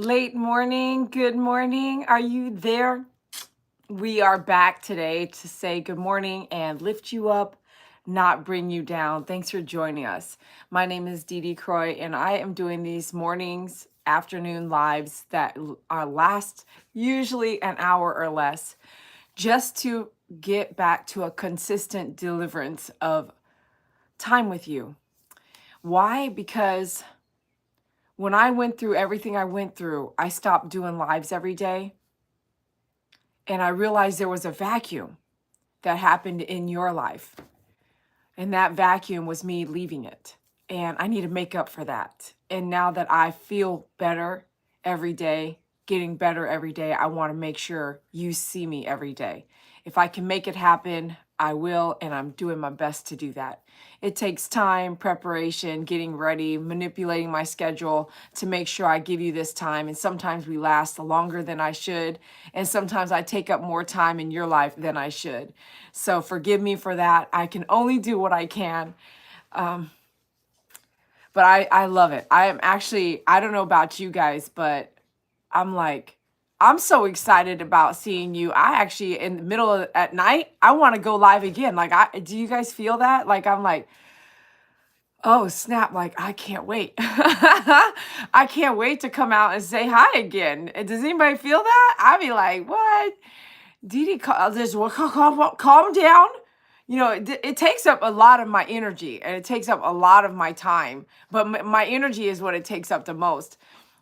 Late morning, good morning. Are you there? We are back today to say good morning and lift you up, not bring you down. Thanks for joining us. My name is Dede Croy, and I am doing these mornings, afternoon lives that are last usually an hour or less, just to get back to a consistent deliverance of time with you. Why? Because when I went through everything I went through, I stopped doing lives every day. And I realized there was a vacuum that happened in your life. And that vacuum was me leaving it. And I need to make up for that. And now that I feel better every day, getting better every day, I want to make sure you see me every day. If I can make it happen, I will, and I'm doing my best to do that. It takes time, preparation, getting ready, manipulating my schedule to make sure I give you this time. And sometimes we last longer than I should. And sometimes I take up more time in your life than I should. So forgive me for that. I can only do what I can. But I love it. I am actually, I don't know about you guys, but I'm so excited about seeing you. I actually, in the middle of at night, I want to go live again. Do you guys feel that? I'm like, oh snap, I can't wait. I can't wait to come out and say hi again. Does anybody feel that? I'd be like, what? Dede, just calm down. It takes up a lot of my energy and it takes up a lot of my time, but my energy is what it takes up the most.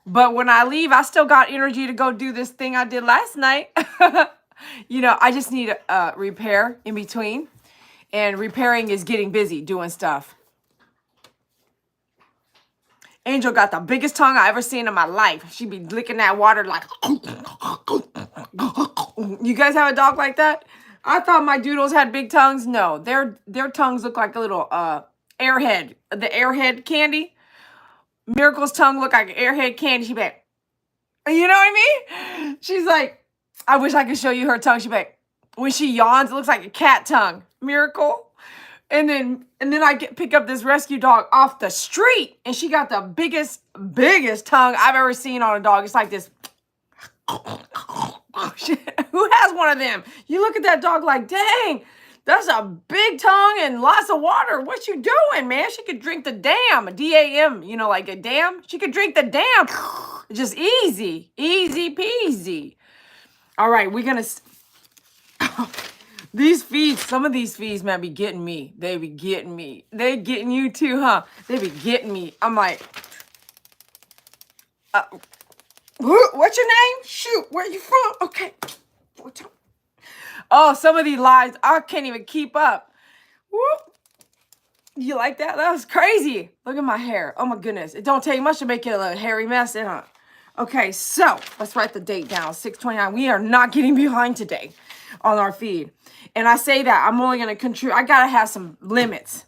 But when I leave, I still got energy to go do this thing I did last night. I just need a repair in between, and repairing is getting busy doing stuff. Angel got the biggest tongue I ever seen in my life. She be licking that water like. You guys have a dog like that? I thought my doodles had big tongues. No, their tongues look like a little airhead. The airhead candy. Miracle's tongue look like airhead candy. She be like, you know what I mean? She's like, I wish I could show you her tongue. She be like, when she yawns, it looks like a cat tongue. Miracle. And then I pick up this rescue dog off the street, and she got the biggest tongue I've ever seen on a dog. It's like this. Who has one of them? You look at that dog like, dang, that's a big tongue and lots of water. What you doing, man? She could drink the dam, D-A-M, like a dam. She could drink the dam. Just easy peasy. All right, we're going to... These feeds, some of these feeds, man, be getting me. They be getting me. They getting you too, huh? They be getting me. I'm like... what's your name? Shoot, where you from? Okay. Oh, some of these lives, I can't even keep up. Whoop. You like that? That was crazy. Look at my hair. Oh my goodness. It don't take much to make it a little hairy mess, huh? Okay, so let's write the date down. 6/29. We are not getting behind today on our feed. And I say that I'm only going to contribute. I got to have some limits.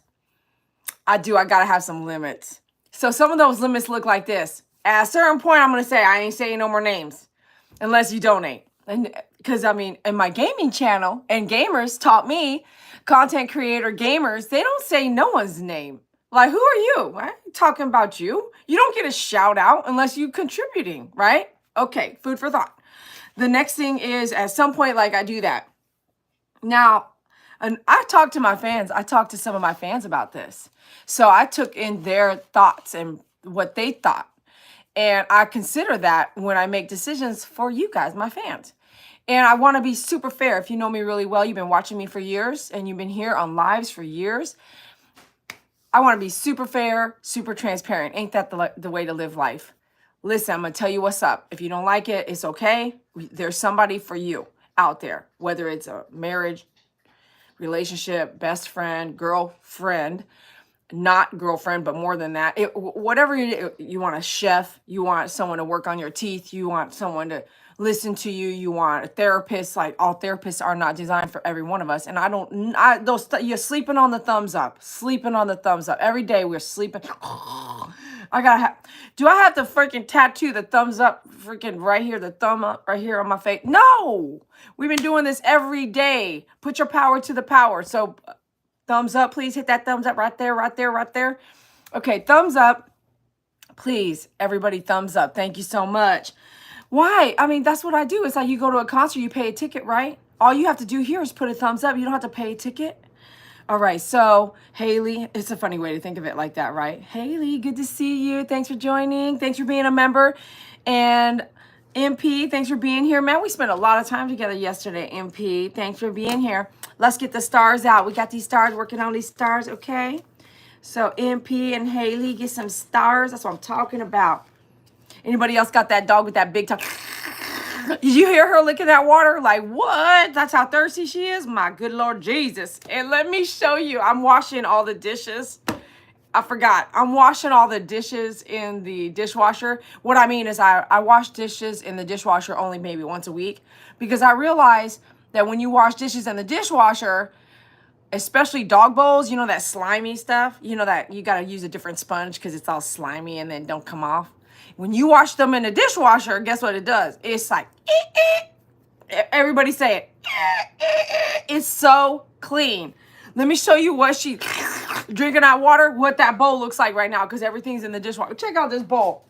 I got to have some limits. So some of those limits look like this. At a certain point, I'm going to say, I ain't saying no more names unless you donate. And because, in my gaming channel, and gamers taught me, content creator gamers, they don't say no one's name. Like, who are you? I ain't talking about you. You don't get a shout out unless you contributing, right? Okay, food for thought. The next thing is, at some point, I do that. Now, and I talked to my fans. I talked to some of my fans about this. So I took in their thoughts and what they thought. And I consider that when I make decisions for you guys, my fans. And I want to be super fair. If you know me really well, you've been watching me for years, and you've been here on lives for years. I want to be super fair, super transparent. Ain't that the way to live life? Listen, I'm going to tell you what's up. If you don't like it, it's okay. There's somebody for you out there, whether it's a marriage, relationship, best friend, girlfriend, not girlfriend, but more than that. Whatever you want, a chef, you want someone to work on your teeth, you want someone to listen to you, you want a therapist. Like, all therapists are not designed for every one of us. And you're sleeping on the thumbs up, every day. We're sleeping. Do I have to freaking tattoo the thumbs up freaking right here, the thumb up right here on my face? No, we've been doing this every day. Put your power to the power. So thumbs up, please hit that thumbs up right there. Okay, thumbs up. Please, everybody, thumbs up. Thank you so much. Why? I mean, that's what I do. It's like you go to a concert, you pay a ticket, right? All you have to do here is put a thumbs up. You don't have to pay a ticket. All right, so Haley, it's a funny way to think of it like that, right? Haley, good to see you. Thanks for joining. Thanks for being a member. And MP, thanks for being here. Man, we spent a lot of time together yesterday, MP. Thanks for being here. Let's get the stars out. We got these stars, working on these stars, okay? So MP and Haley, get some stars. That's what I'm talking about. Anybody else got that dog with that big tongue? Did you hear her licking that water? Like, what? That's how thirsty she is? My good Lord Jesus. And let me show you. I'm washing all the dishes. I forgot. I'm washing all the dishes in the dishwasher. What I mean is I wash dishes in the dishwasher only maybe once a week because I realize that when you wash dishes in the dishwasher, especially dog bowls, you know, that slimy stuff, you know, that you got to use a different sponge because it's all slimy and then don't come off. When you wash them in the dishwasher, guess what it does? It's like, everybody say it. It's so clean. Let me show you what she drinking that water, what that bowl looks like right now because everything's in the dishwasher. Check out this bowl.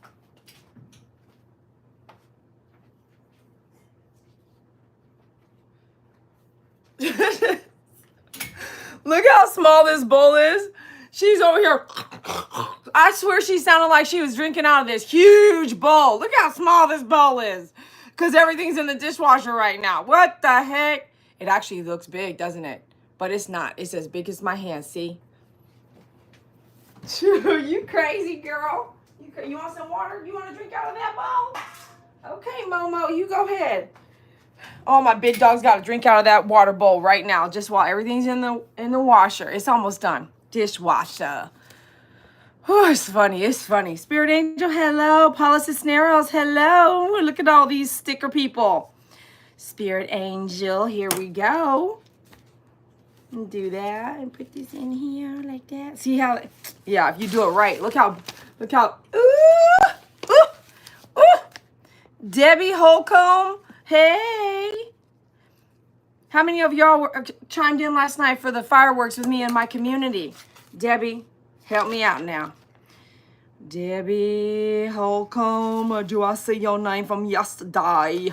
Look how small this bowl is. She's over here. I swear she sounded like she was drinking out of this huge bowl. Look how small this bowl is. Because everything's in the dishwasher right now. What the heck? It actually looks big, doesn't it? But it's not. It's as big as my hand, see? You crazy girl. You want some water? You want to drink out of that bowl? Okay, Momo, you go ahead. Oh, my big dog's got to drink out of that water bowl right now, just while everything's in the washer. It's almost done. Dishwasher. Oh, it's funny. It's funny. Spirit Angel, hello. Paula Cisneros, hello. Look at all these sticker people. Spirit Angel, here we go. Do that and put this in here like that. See how, yeah, if you do it right. Look how, ooh, ooh. Debbie Holcomb, hey. How many of y'all chimed in last night for the fireworks with me in my community? Debbie, help me out now. Debbie Holcomb, do I see your name from yesterday?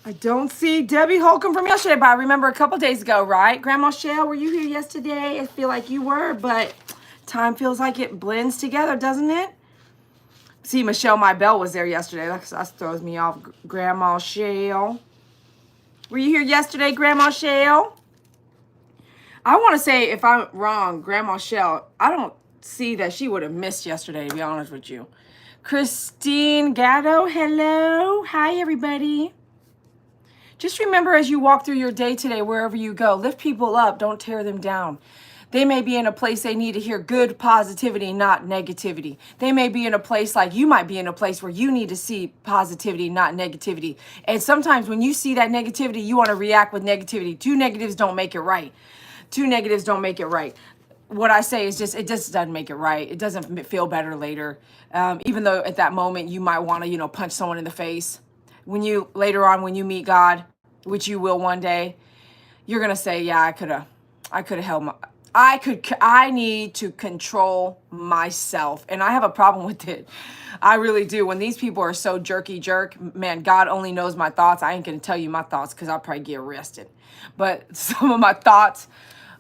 I don't see Debbie Holcomb from yesterday, but I remember a couple days ago, right? Grandma Shell, were you here yesterday? I feel like you were, but time feels like it blends together, doesn't it? See, Michelle My Bell was there yesterday. That throws me off. Grandma Shell. Were you here yesterday, Grandma Shell? I want to say, if I'm wrong, Grandma Shell, I don't see that she would have missed yesterday, to be honest with you. Christine Gatto, hello. Hi, everybody. Just remember as you walk through your day today, wherever you go, lift people up. Don't tear them down. They may be in a place they need to hear good positivity, not negativity. They may be in a place like you might be in a place where you need to see positivity, not negativity. And sometimes when you see that negativity, you want to react with negativity. Two negatives don't make it right. Two negatives don't make it right. What I say is it just doesn't make it right. It doesn't feel better later. Even though at that moment you might want to, punch someone in the face. Later on, when you meet God, which you will one day, you're going to say, yeah, I could have held I need to control myself. And I have a problem with it. I really do. When these people are so jerk, man, God only knows my thoughts. I ain't going to tell you my thoughts because I'll probably get arrested. But some of my thoughts,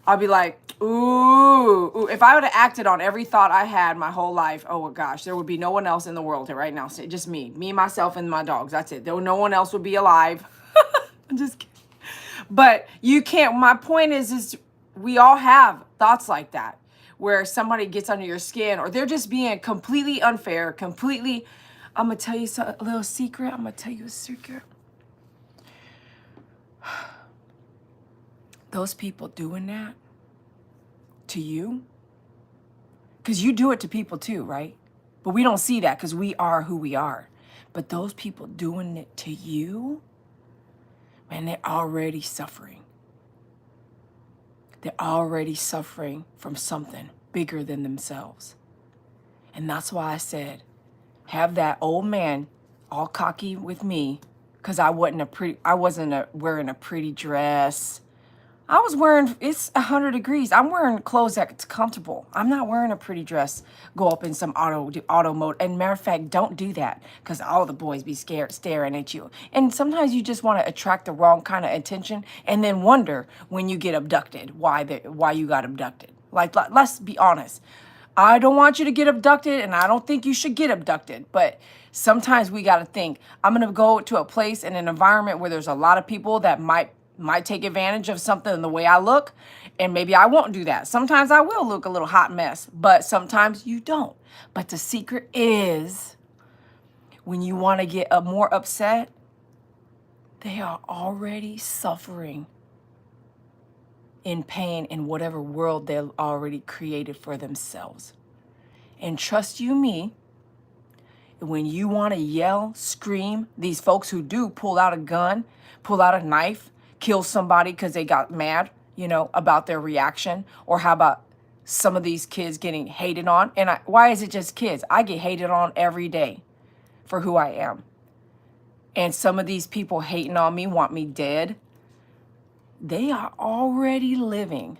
I'll be like, ooh. If I would have acted on every thought I had my whole life, oh gosh, there would be no one else in the world right now. Just me, myself, and my dogs. That's it. No one else would be alive. I'm just kidding. But you can't, my point is we all have thoughts like that, where somebody gets under your skin or they're just being completely unfair, I'm going to tell you a little secret. I'm going to tell you a secret. Those people doing that to you, because you do it to people too, right? But we don't see that because we are who we are. But those people doing it to you, man, they're already suffering. They're already suffering from something bigger than themselves. And that's why I said, have that old man all cocky with me, because I wasn't wearing a pretty dress. I was wearing, it's 100 degrees. I'm wearing clothes that's comfortable. I'm not wearing a pretty dress, go up in some auto mode. And matter of fact, don't do that because all the boys be scared, staring at you. And sometimes you just want to attract the wrong kind of attention and then wonder when you get abducted, why you got abducted. Like, let's be honest. I don't want you to get abducted, and I don't think you should get abducted. But sometimes we got to think, I'm going to go to a place in an environment where there's a lot of people that might take advantage of something in the way I look, and maybe I won't do that. Sometimes I will look a little hot mess, but sometimes you don't. But the secret is when you want to get more upset, they are already suffering in pain in whatever world they've already created for themselves. And trust you me, when you want to yell, scream, these folks who do pull out a gun, pull out a knife, kill somebody because they got mad, about their reaction, or how about some of these kids getting hated on? And why is it just kids? I get hated on every day for who I am. And some of these people hating on me want me dead. They are already living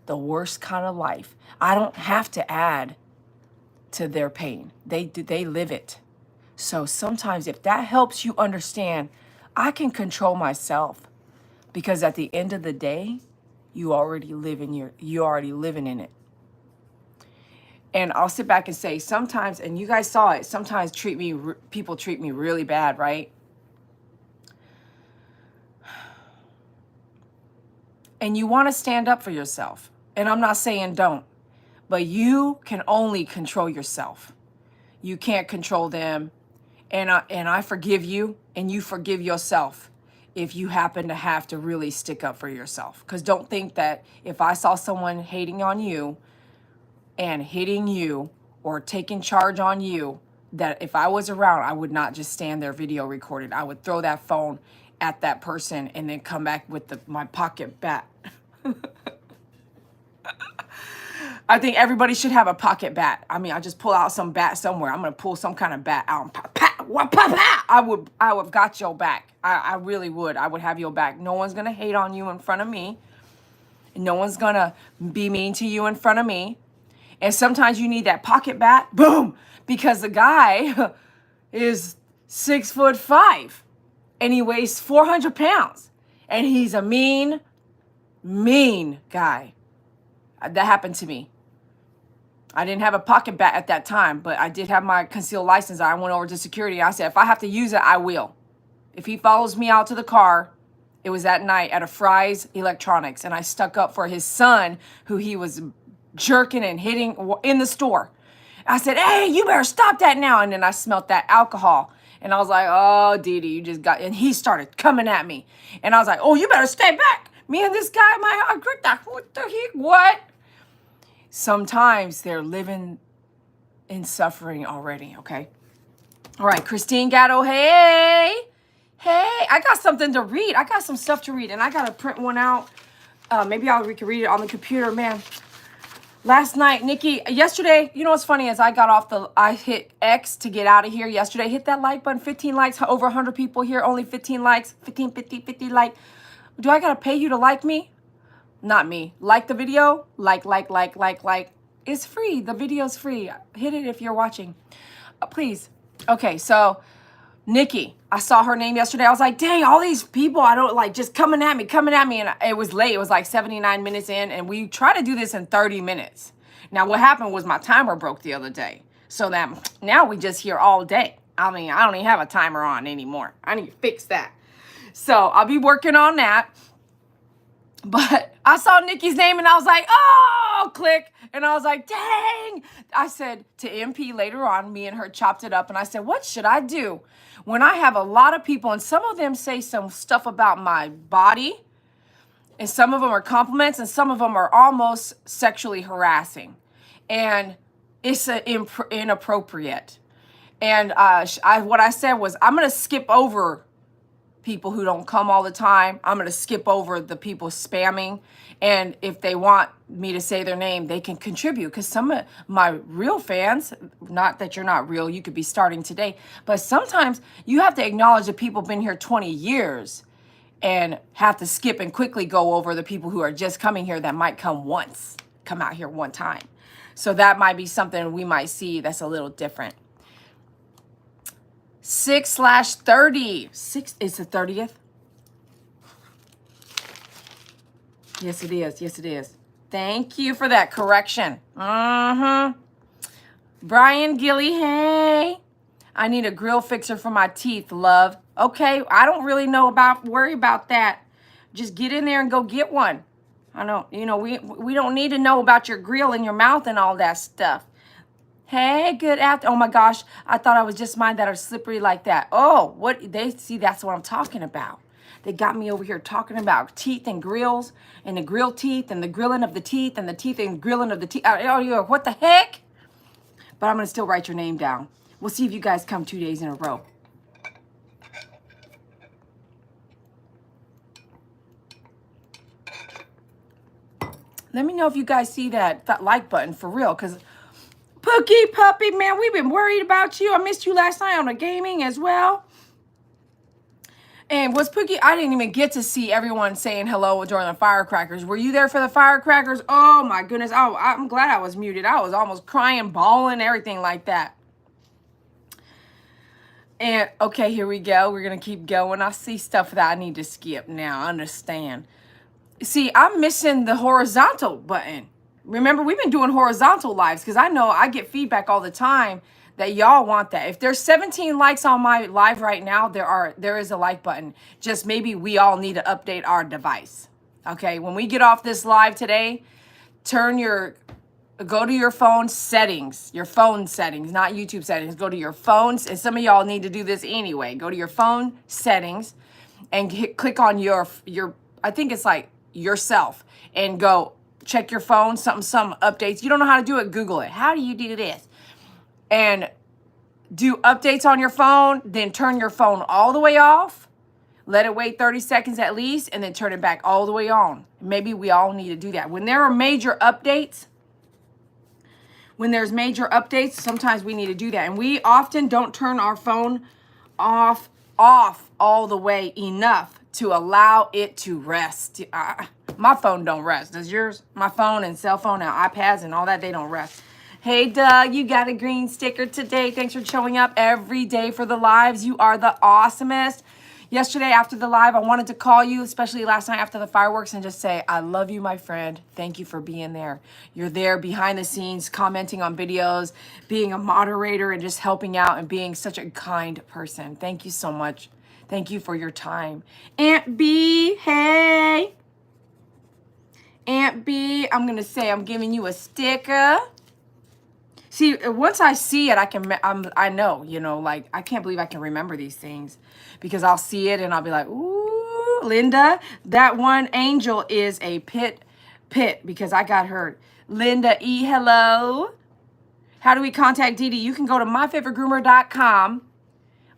the worst kind of life. I don't have to add to their pain. They live it. So sometimes if that helps you understand, I can control myself, because at the end of the day, you already living in it. And I'll sit back and say, sometimes, and you guys saw it, sometimes people treat me really bad, right? And you want to stand up for yourself. And I'm not saying don't, but you can only control yourself. You can't control them. And I forgive you, and you forgive yourself if you happen to have to really stick up for yourself. Because don't think that if I saw someone hating on you and hitting you or taking charge on you, that if I was around, I would not just stand there video recorded. I would throw that phone at that person and then come back with my pocket bat. I think everybody should have a pocket bat. I mean, I just pull out some bat somewhere. I'm gonna pull some kind of bat out. I would have got your back. I really would. I would have your back. No one's gonna hate on you in front of me. No one's gonna be mean to you in front of me. And sometimes you need that pocket bat, boom, because the guy is 6'5" and he weighs 400 pounds, and he's a mean guy. That happened to me. I didn't have a pocket bat at that time, but I did have my concealed license. I went over to security. I said, if I have to use it, I will. If he follows me out to the car, it was that night at a Fry's Electronics, and I stuck up for his son, who he was jerking and hitting in the store. I said, hey, you better stop that now. And then I smelled that alcohol. And I was like, oh, Dede, you just got, and he started coming at me. And I was like, oh, you better stay back. Me and this guy, what the heck, what? Sometimes they're living in suffering already, okay? All right, Christine Gatto, hey, I got something to read. I got some stuff to read, and I got to print one out. Maybe we can read it on the computer, man. Last night, yesterday, you know what's funny is I hit X to get out of here yesterday. Hit that like button, 15 likes, over 100 people here, only 15 likes, 50 like. Do I got to pay you to like me? Not me. Like the video, like. It's free. The video's free. Hit it if you're watching. Please. Okay, so Nikki, I saw her name yesterday. I was like, dang, all these people, I don't like, just coming at me. And it was late. It was like 79 minutes in, and we try to do this in 30 minutes. Now, what happened was my timer broke the other day. So that now we just here all day. I mean, I don't even have a timer on anymore. I need to fix that. So I'll be working on that. But I saw Nikki's name and I was like, oh, click. And I was like, dang. I said to MP later on, me and her chopped it up. And I said, what should I do when I have a lot of people, and some of them say some stuff about my body, and some of them are compliments, and some of them are almost sexually harassing. And it's inappropriate. And what I said was, I'm going to skip over people who don't come all the time. I'm going to skip over the people spamming. And if they want me to say their name, they can contribute. Because some of my real fans, not that you're not real, you could be starting today. But sometimes you have to acknowledge that people have been here 20 years. and have to skip and quickly go over the people who are just coming here that might come out here one time. So that might be something we might see that's a little different. 6/30. 6 is the 30th. Yes, it is. Yes, it is. Thank you for that correction. Brian Gilly, hey. I need a grill fixer for my teeth, love. Okay, I don't really worry about that. Just get in there and go get one. I don't, we don't need to know about your grill and your mouth and all that stuff. Hey, good after. Oh my gosh, I thought I was just mine that are slippery like that. Oh, that's what I'm talking about. They got me over here talking about teeth and grills and the grill teeth and the grilling of the teeth and the teeth and grilling of the teeth. Oh, what the heck? But I'm going to still write your name down. We'll see if you guys come 2 days in a row. Let me know if you guys see that like button for real. Because Pookie Puppy, man, we've been worried about you. I missed you last night on the gaming as well. And was Pookie, I didn't even get to see everyone saying hello during the firecrackers. Were you there for the firecrackers? Oh my goodness. Oh, I'm glad I was muted. I was almost crying, bawling, everything like that. And okay, here we go. We're going to keep going. I see stuff that I need to skip now. I understand. See, I'm missing the horizontal button. Remember, we've been doing horizontal lives because I know I get feedback all the time that y'all want that. If there's 17 likes on my live right now, there is a like button. Just maybe we all need to update our device. Okay, when we get off this live today, go to your phone settings, not YouTube settings. Go to your phones, and some of y'all need to do this anyway. Go to your phone settings and click on your, I think it's like yourself, and go check your phone, some updates. You don't know how to do it, Google it. How do you do this? And do updates on your phone, then turn your phone all the way off. Let it wait 30 seconds at least, and then turn it back all the way on. Maybe we all need to do that. When there are major updates, sometimes we need to do that. And we often don't turn our phone off all the way enough to allow it to rest. My phone don't rest. Does yours? My phone and cell phone and iPads and all that, they don't rest. Hey, Doug, you got a green sticker today. Thanks for showing up every day for the lives. You are the awesomest. Yesterday after the live, I wanted to call you, especially last night after the fireworks, and just say, I love you, my friend. Thank you for being there. You're there behind the scenes, commenting on videos, being a moderator, and just helping out and being such a kind person. Thank you so much. Thank you for your time. Aunt B, hey. Aunt B, I'm going to say I'm giving you a sticker. See, once I see it, I know, like, I can't believe I can remember these things because I'll see it and I'll be like, ooh, Linda, that one angel is a pit because I got hurt. Linda E, hello. How do we contact Dede? You can go to myfavoritegroomer.com.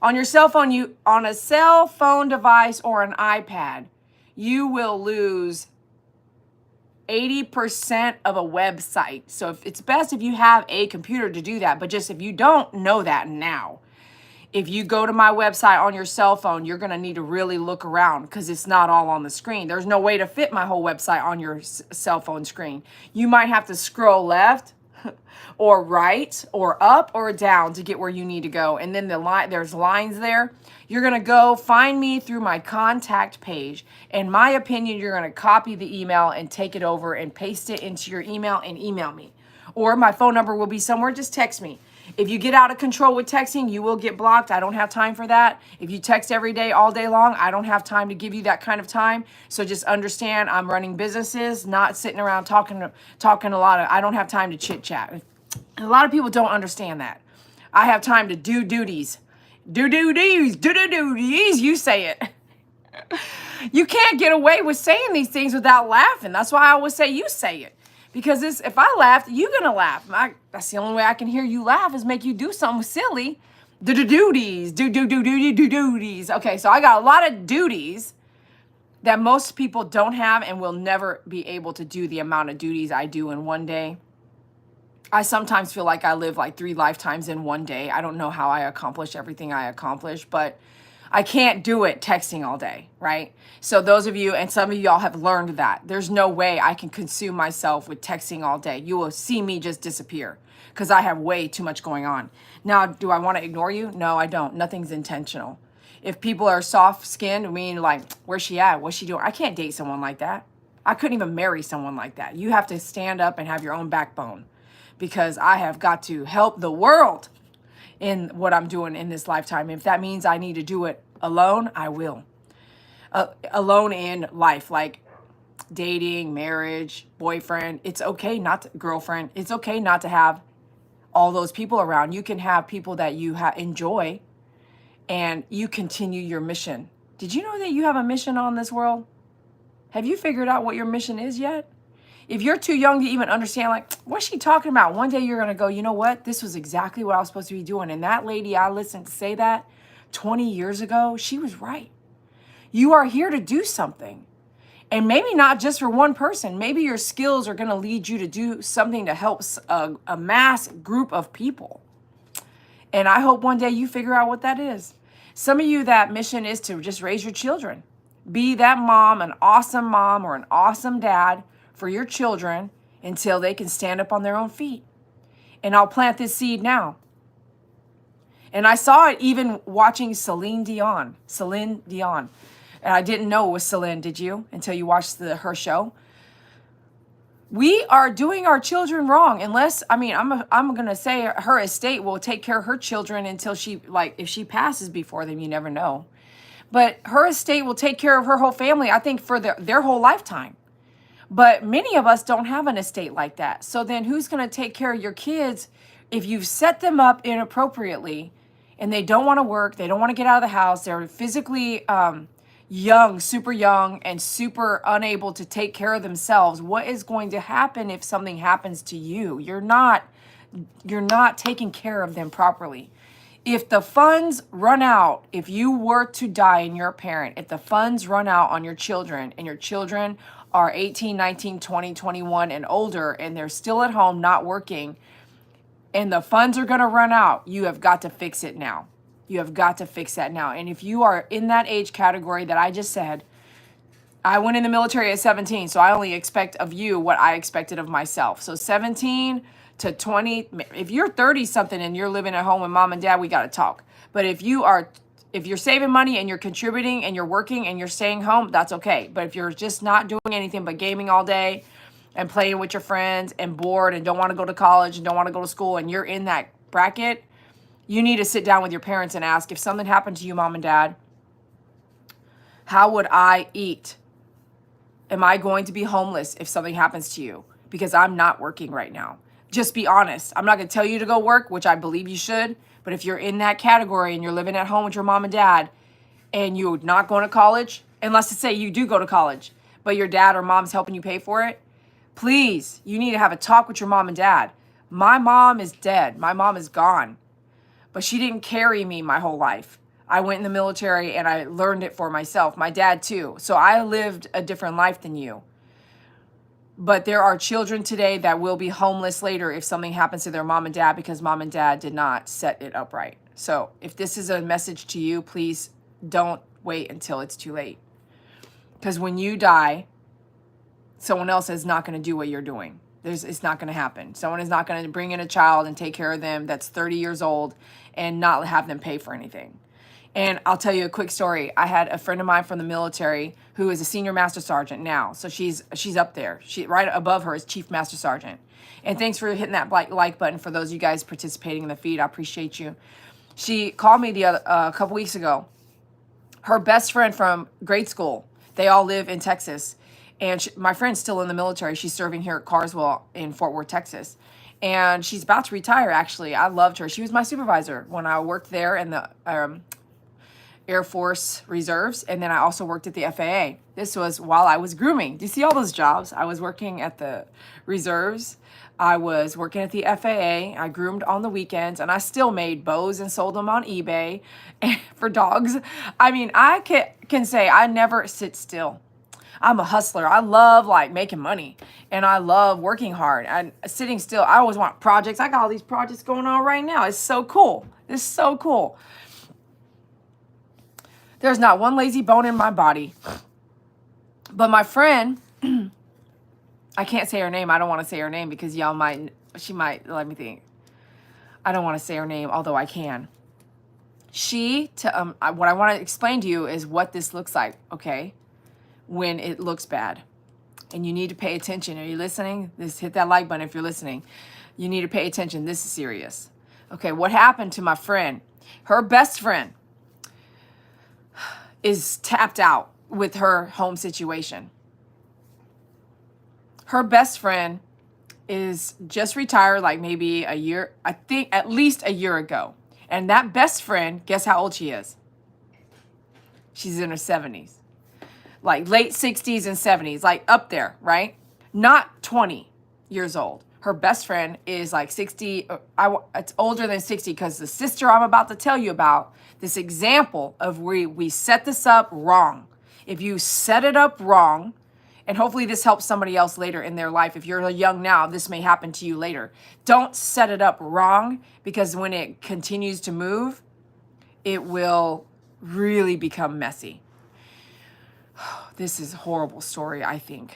On your cell phone, on a cell phone device or an iPad, you will lose 80% of a website. So it's best if you have a computer to do that. But just if you don't know that now, if you go to my website on your cell phone, you're going to need to really look around because it's not all on the screen. There's no way to fit my whole website on your cell phone screen. You might have to scroll left or right or up or down to get where you need to go. And then there's lines there. You're going to go find me through my contact page. In my opinion, you're going to copy the email and take it over and paste it into your email and email me. Or my phone number will be somewhere. Just text me. If you get out of control with texting, you will get blocked. I don't have time for that. If you text every day, all day long, I don't have time to give you that kind of time. So just understand I'm running businesses, not sitting around talking a lot of, I don't have time to chit chat. A lot of people don't understand that. I have time to do duties. Do duties, you say it. You can't get away with saying these things without laughing. That's why I always say you say it. Because if I laugh, you're going to laugh. That's the only way I can hear you laugh is make you do something silly. Duties. Okay, so I got a lot of duties that most people don't have and will never be able to do the amount of duties I do in one day. I sometimes feel like I live like 3 lifetimes in one day. I don't know how I accomplish everything I accomplish, but I can't do it texting all day, right? So those of you, and some of y'all have learned that. There's no way I can consume myself with texting all day. You will see me just disappear because I have way too much going on. Now, do I want to ignore you? No, I don't. Nothing's intentional. If people are soft-skinned, I mean, like, where's she at? What's she doing? I can't date someone like that. I couldn't even marry someone like that. You have to stand up and have your own backbone because I have got to help the world in what I'm doing in this lifetime. If that means I need to do it alone, I will. Alone in life, like dating, marriage, boyfriend. It's okay not to, girlfriend. It's okay not to have all those people around. You can have people that you enjoy and you continue your mission. Did you know that you have a mission on this world? Have you figured out what your mission is yet? If you're too young to even understand, like, what's she talking about? One day you're going to go, you know what? This was exactly what I was supposed to be doing. And that lady I listened to say that 20 years ago, she was right. You are here to do something. And maybe not just for one person. Maybe your skills are going to lead you to do something to help a mass group of people. And I hope one day you figure out what that is. Some of you, that mission is to just raise your children. Be that mom, an awesome mom or an awesome dad for your children until they can stand up on their own feet. And I'll plant this seed now. And I saw it even watching Celine Dion. And I didn't know it was Celine, did you? Until you watched her show. We are doing our children wrong unless, I mean, I'm going to say her estate will take care of her children until she, like, if she passes before them, you never know. But her estate will take care of her whole family, I think, for their whole lifetime. But many of us don't have an estate like that. So then who's going to take care of your kids if you've set them up inappropriately and they don't want to work, they don't want to get out of the house, they're physically young, super young, and super unable to take care of themselves? What is going to happen if something happens to you? You're not taking care of them properly. If the funds run out, if you were to die and you're a parent, if the funds run out on your children and your children are 18, 19, 20, 21 and older and they're still at home not working and the funds are going to run out, you have got to fix it now. You have got to fix that now. And if you are in that age category that I just said, I went in the military at 17, so I only expect of you what I expected of myself. So 17 to 20, if you're 30 something and you're living at home with mom and dad, we got to talk. But if you're saving money and you're contributing and you're working and you're staying home, that's okay. But if you're just not doing anything but gaming all day and playing with your friends and bored and don't want to go to college and don't want to go to school and you're in that bracket, you need to sit down with your parents and ask, if something happened to you, mom and dad, how would I eat? Am I going to be homeless if something happens to you? Because I'm not working right now. Just be honest. I'm not going to tell you to go work, which I believe you should. But if you're in that category and you're living at home with your mom and dad and you're not going to college, unless to say you do go to college, but your dad or mom's helping you pay for it, please, you need to have a talk with your mom and dad. My mom is dead. My mom is gone. But she didn't carry me my whole life. I went in the military and I learned it for myself. My dad too. So I lived a different life than you. But there are children today that will be homeless later if something happens to their mom and dad because mom and dad did not set it up right. So if this is a message to you, please don't wait until it's too late. Because when you die, someone else is not going to do what you're doing. It's not going to happen. Someone is not going to bring in a child and take care of them that's 30 years old and not have them pay for anything. And I'll tell you a quick story. I had a friend of mine from the military who is a senior master sergeant now. So she's up there. Right above her is chief master sergeant. And thanks for hitting that like button for those of you guys participating in the feed. I appreciate you. She called me a couple weeks ago. Her best friend from grade school, they all live in Texas. And my friend's still in the military. She's serving here at Carswell in Fort Worth, Texas. And she's about to retire, actually. I loved her. She was my supervisor when I worked there in the Air Force Reserves. And then I also worked at the FAA. This was while I was grooming. Do you see all those jobs? I was working at the Reserves. I was working at the FAA. I groomed on the weekends. And I still made bows and sold them on eBay for dogs. I mean, I can say I never sit still. I'm a hustler. I love like making money and I love working hard and sitting still. I always want projects. I got all these projects going on right now. It's so cool. It's so cool. There's not one lazy bone in my body. But my friend, I can't say her name. I don't want to say her name because she might, let me think. I don't want to say her name, although I can. What I want to explain to you is what this looks like, okay? When it looks bad. And you need to pay attention. Are you listening? Hit that like button if you're listening. You need to pay attention. This is serious. Okay, what happened to my friend? Her best friend is tapped out with her home situation. Her best friend is just retired, like maybe a year, I think at least a year ago. And that best friend, guess how old she is? She's in her 70s. Like late 60s and 70s, like up there, right? Not 20 years old. Her best friend is like 60. It's older than 60 because the sister I'm about to tell you about, this example of where we set this up wrong. If you set it up wrong, and hopefully this helps somebody else later in their life. If you're young now, this may happen to you later. Don't set it up wrong, because when it continues to move, it will really become messy. This is a horrible story, I think.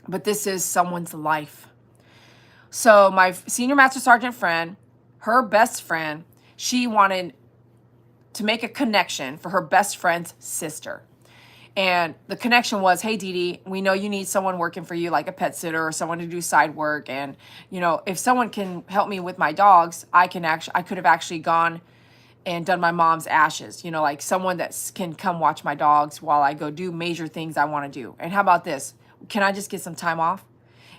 But this is someone's life. So my senior master sergeant friend, her best friend, she wanted to make a connection for her best friend's sister. And the connection was, hey, Dede, we know you need someone working for you, like a pet sitter or someone to do side work. And, you know, if someone can help me with my dogs, I could have actually gone and done my mom's ashes, you know, like someone that can come watch my dogs while I go do major things I want to do. And how about this? Can I just get some time off?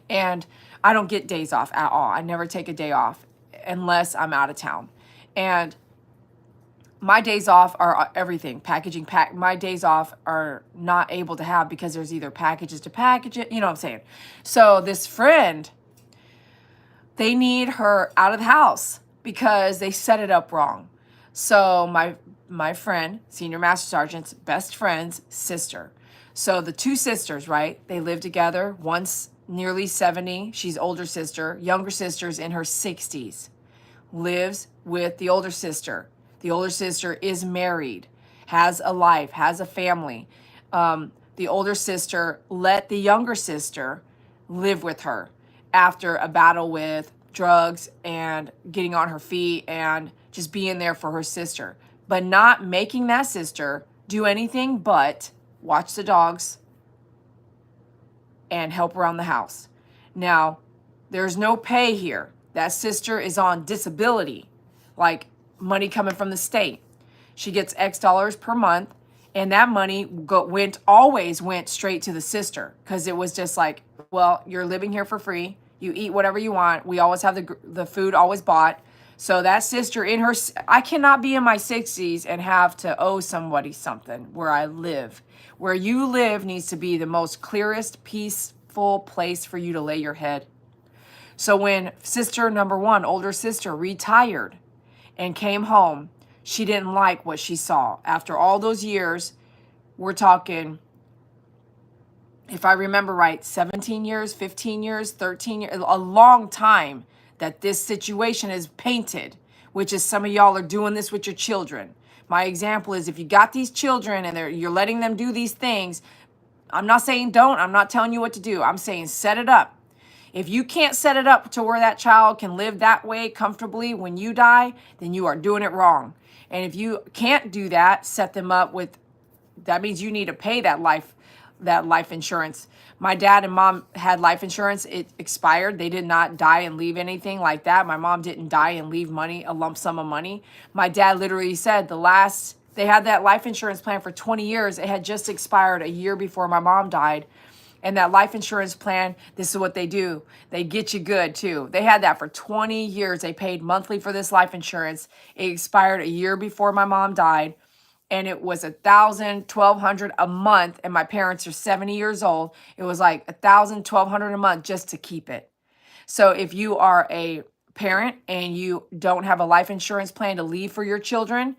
And I don't get days off at all. I never take a day off unless I'm out of town. And my days off are everything. My days off are not able to have because there's either packages to package it. You know what I'm saying? So this friend, they need her out of the house because they set it up wrong. So my friend, senior master sergeant's best friend's sister. So the two sisters, right? They live together. One's nearly 70. She's older sister. Younger sister's in her 60s. Lives with the older sister. The older sister is married, has a life, has a family. The older sister let the younger sister live with her after a battle with drugs and getting on her feet and just being there for her sister, but not making that sister do anything but watch the dogs and help around the house. Now, there's no pay here. That sister is on disability, like money coming from the state. She gets X dollars per month, and that money always went straight to the sister, because it was just like, well, you're living here for free. You eat whatever you want. We always have the food always bought. So that sister I cannot be in my 60s and have to owe somebody something where I live. Where you live needs to be the most clearest, peaceful place for you to lay your head. So when sister number one, older sister, retired and came home, she didn't like what she saw. After all those years, we're talking, if I remember right, 17 years, 15 years, 13 years, a long time that this situation is painted, which is some of y'all are doing this with your children. My example is, if you got these children and you're letting them do these things, I'm not saying don't, I'm not telling you what to do. I'm saying set it up. If you can't set it up to where that child can live that way comfortably when you die, then you are doing it wrong. And if you can't do that, set them up with, that means you need to pay that life insurance. My dad and mom had life insurance. It expired. They did not die and leave anything like that. My mom didn't die and leave money, a lump sum of money. My dad literally said they had that life insurance plan for 20 years. It had just expired a year before my mom died. And that life insurance plan, this is what they do. They get you good too. They had that for 20 years. They paid monthly for this life insurance. It expired a year before my mom died. And it was $1,000, $1,200 a month. And my parents are 70 years old. It was like $1,000, $1,200 a month just to keep it. So if you are a parent and you don't have a life insurance plan to leave for your children,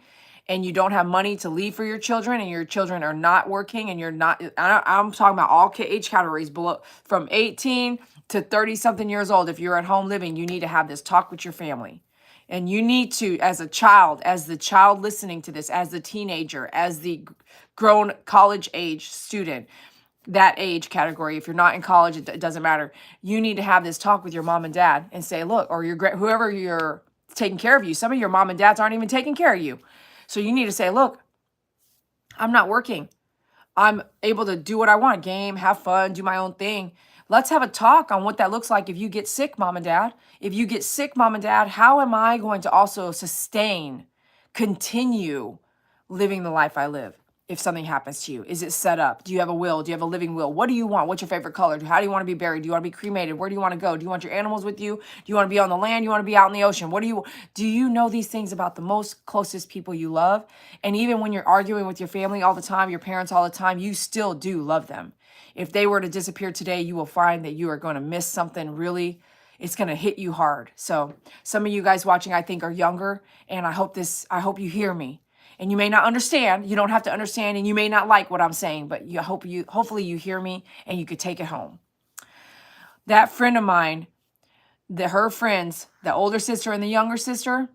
and you don't have money to leave for your children, and your children are not working, and you're not, I'm talking about all age categories below, from 18 to 30 something years old. If you're at home living, you need to have this talk with your family. And you need to, as a child, as the child listening to this, as the teenager, as the grown college age student, that age category, if you're not in college, it doesn't matter. You need to have this talk with your mom and dad and say, look, or your whoever you're taking care of you. Some of your mom and dads aren't even taking care of you. So you need to say, look, I'm not working. I'm able to do what I want, game, have fun, do my own thing. Let's have a talk on what that looks like if you get sick, mom and dad. If you get sick, mom and dad, how am I going to also sustain, continue living the life I live if something happens to you? Is it set up? Do you have a will? Do you have a living will? What do you want? What's your favorite color? How do you want to be buried? Do you want to be cremated? Where do you want to go? Do you want your animals with you? Do you want to be on the land? Do you want to be out in the ocean? Do you know these things about the most closest people you love? And even when you're arguing with your family all the time, your parents all the time, you still do love them. If they were to disappear today, you will find that you are going to miss something really. It's going to hit you hard. So some of you guys watching, I think, are younger, and I hope you hear me. And you may not understand. You don't have to understand, and you may not like what I'm saying, but hopefully you hear me and you could take it home. That friend of mine, her friends, the older sister and the younger sister,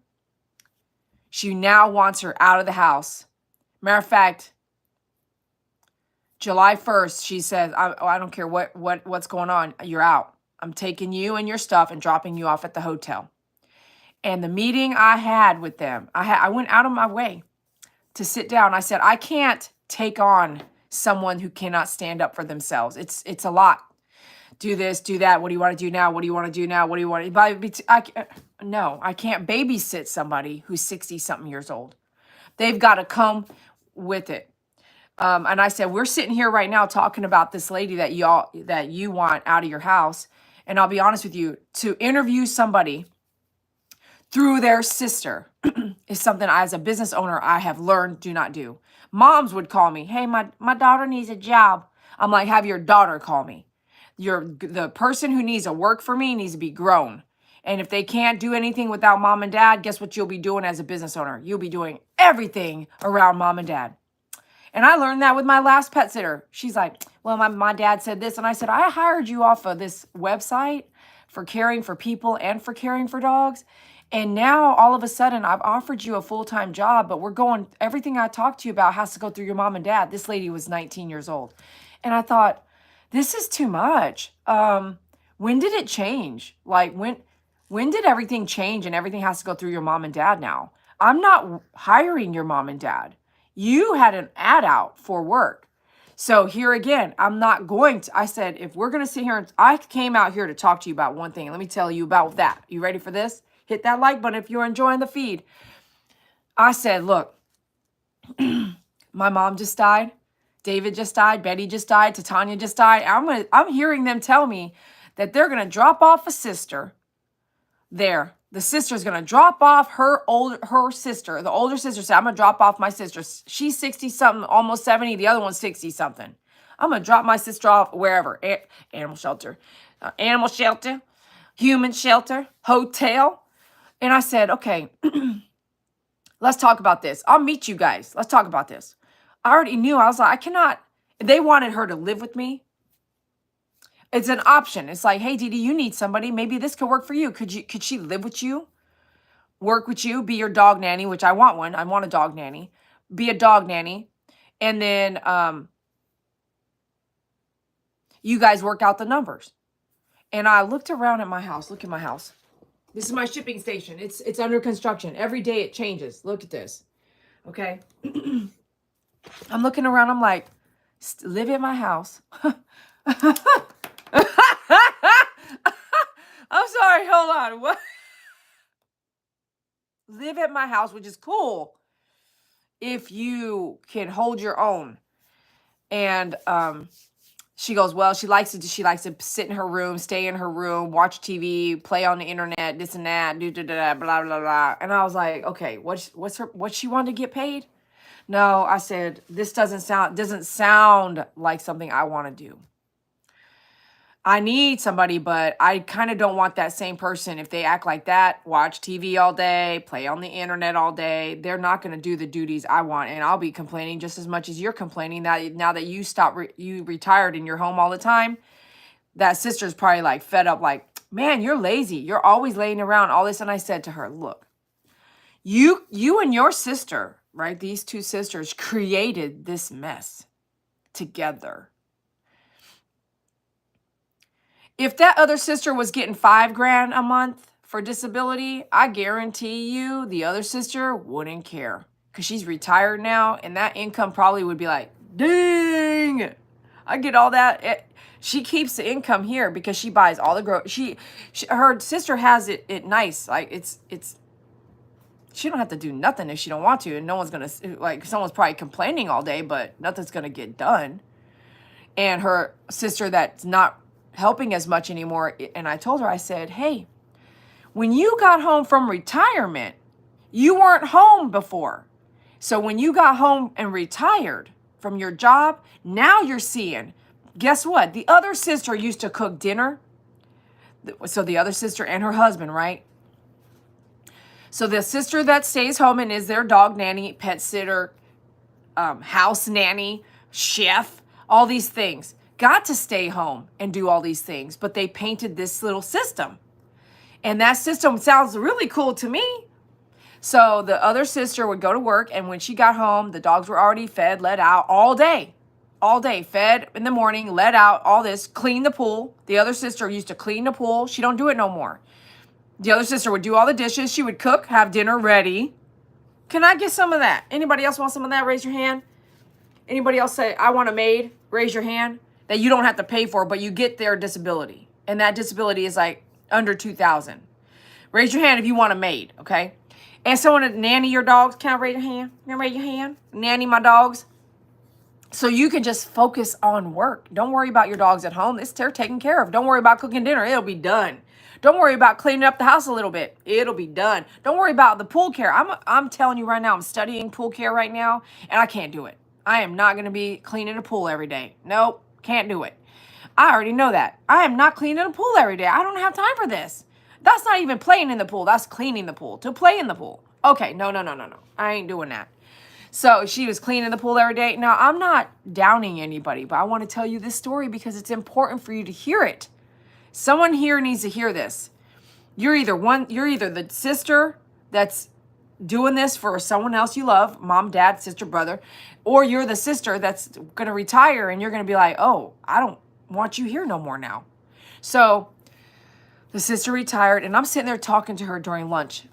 she now wants her out of the house. Matter of fact, July 1st, she says, I don't care what's going on. You're out. I'm taking you and your stuff and dropping you off at the hotel. And the meeting I had with them, I went out of my way to sit down. I said, I can't take on someone who cannot stand up for themselves. It's a lot. Do this, do that. What do you want to do now? What do you want to do now? What do you want to... No, I can't babysit somebody who's 60-something years old. They've got to come with it. And I said, we're sitting here right now talking about this lady that you want out of your house. And I'll be honest with you, to interview somebody through their sister is something as a business owner I have learned do not do. Moms would call me, hey, my daughter needs a job. I'm like, have your daughter call me. The person who needs to work for me needs to be grown. And if they can't do anything without mom and dad, guess what you'll be doing as a business owner? You'll be doing everything around mom and dad. And I learned that with my last pet sitter. She's like, well, my dad said this. And I said, I hired you off of this website for caring for people and for caring for dogs. And now all of a sudden I've offered you a full-time job, but everything I talked to you about has to go through your mom and dad. This lady was 19 years old. And I thought, this is too much. When did it change? Like when did everything change and everything has to go through your mom and dad now? I'm not hiring your mom and dad. You had an ad out for work. So here again, I'm not going to, I said, if we're going to sit here, I came out here to talk to you about one thing. And let me tell you about that. You ready for this? Hit that like button if you're enjoying the feed. I said, look, my mom just died. David just died. Betty just died. Titania just died. I'm hearing them tell me that they're going to drop off a sister there. The sister's going to drop off her sister. The older sister said, I'm going to drop off my sister. She's 60-something, almost 70. The other one's 60-something. I'm going to drop my sister off wherever. Animal shelter, human shelter, hotel. And I said, okay, let's talk about this. I'll meet you guys. Let's talk about this. I already knew. I was like, I cannot. They wanted her to live with me. It's an option. It's like, hey, Dede, you need somebody. Maybe this could work for you. Could she live with you? Work with you? Be your dog nanny, which I want one. I want a dog nanny. Be a dog nanny. And then you guys work out the numbers. And I looked around at my house. Look at my house. This is my shipping station. It's under construction. Every day it changes. Look at this. Okay. I'm looking around. I'm like, live in my house. I'm sorry, hold on. What? Live at my house, which is cool if you can hold your own. And she goes, well, she likes to sit in her room, stay in her room, watch TV, play on the internet, this and that, blah blah blah. And I was like, okay, what's she want to get paid? No, I said, this doesn't sound like something I want to do. I need somebody, but I kind of don't want that same person. If they act like that, watch TV all day, play on the internet all day, they're not going to do the duties I want. And I'll be complaining just as much as you're complaining that now that you retired and you're home all the time, that sister's probably like fed up, like, man, you're lazy. You're always laying around all this. And I said to her, look, You and your sister, right? These two sisters created this mess together. If that other sister was getting $5,000 a month for disability, I guarantee you the other sister wouldn't care because she's retired now, and that income probably would be like, dang, I get all that. She keeps the income here because she buys all the her sister has it nice. Like it's she don't have to do nothing if she don't want to, and no one's gonna, like, someone's probably complaining all day, but nothing's gonna get done. And her sister that's not helping as much anymore, and I told her, I said, hey, when you got home from retirement, you weren't home before. So when you got home and retired from your job, now you're seeing, guess what? The other sister used to cook dinner. So the other sister and her husband, right? So the sister that stays home and is their dog nanny, pet sitter, house nanny, chef, all these things, got to stay home and do all these things. But they painted this little system. And that system sounds really cool to me. So the other sister would go to work, and when she got home, the dogs were already fed, let out all day. All day, fed in the morning, let out, all this, clean the pool. The other sister used to clean the pool. She don't do it no more. The other sister would do all the dishes. She would cook, have dinner ready. Can I get some of that? Anybody else want some of that? Raise your hand. Anybody else say, I want a maid? Raise your hand. That you don't have to pay for, but you get their disability. And that disability is like under $2,000. Raise your hand if you want a maid, okay? And someone to nanny your dogs. Can I raise your hand? Can I raise your hand? Nanny my dogs. So you can just focus on work. Don't worry about your dogs at home. They're taken care of. Don't worry about cooking dinner. It'll be done. Don't worry about cleaning up the house a little bit. It'll be done. Don't worry about the pool care. I'm telling you right now, I'm studying pool care right now, and I can't do it. I am not going to be cleaning a pool every day. Nope, can't do it. I already know that. I am not cleaning a pool every day. I don't have time for this. That's not even playing in the pool. That's cleaning the pool. To play in the pool. Okay, no. I ain't doing that. So she was cleaning the pool every day. Now, I'm not downing anybody, but I want to tell you this story because it's important for you to hear it. Someone here needs to hear this. You're either the sister that's doing this for someone else you love, mom, dad, sister, brother, or you're the sister that's going to retire and you're going to be like, oh, I don't want you here no more now. So the sister retired, and I'm sitting there talking to her during lunch.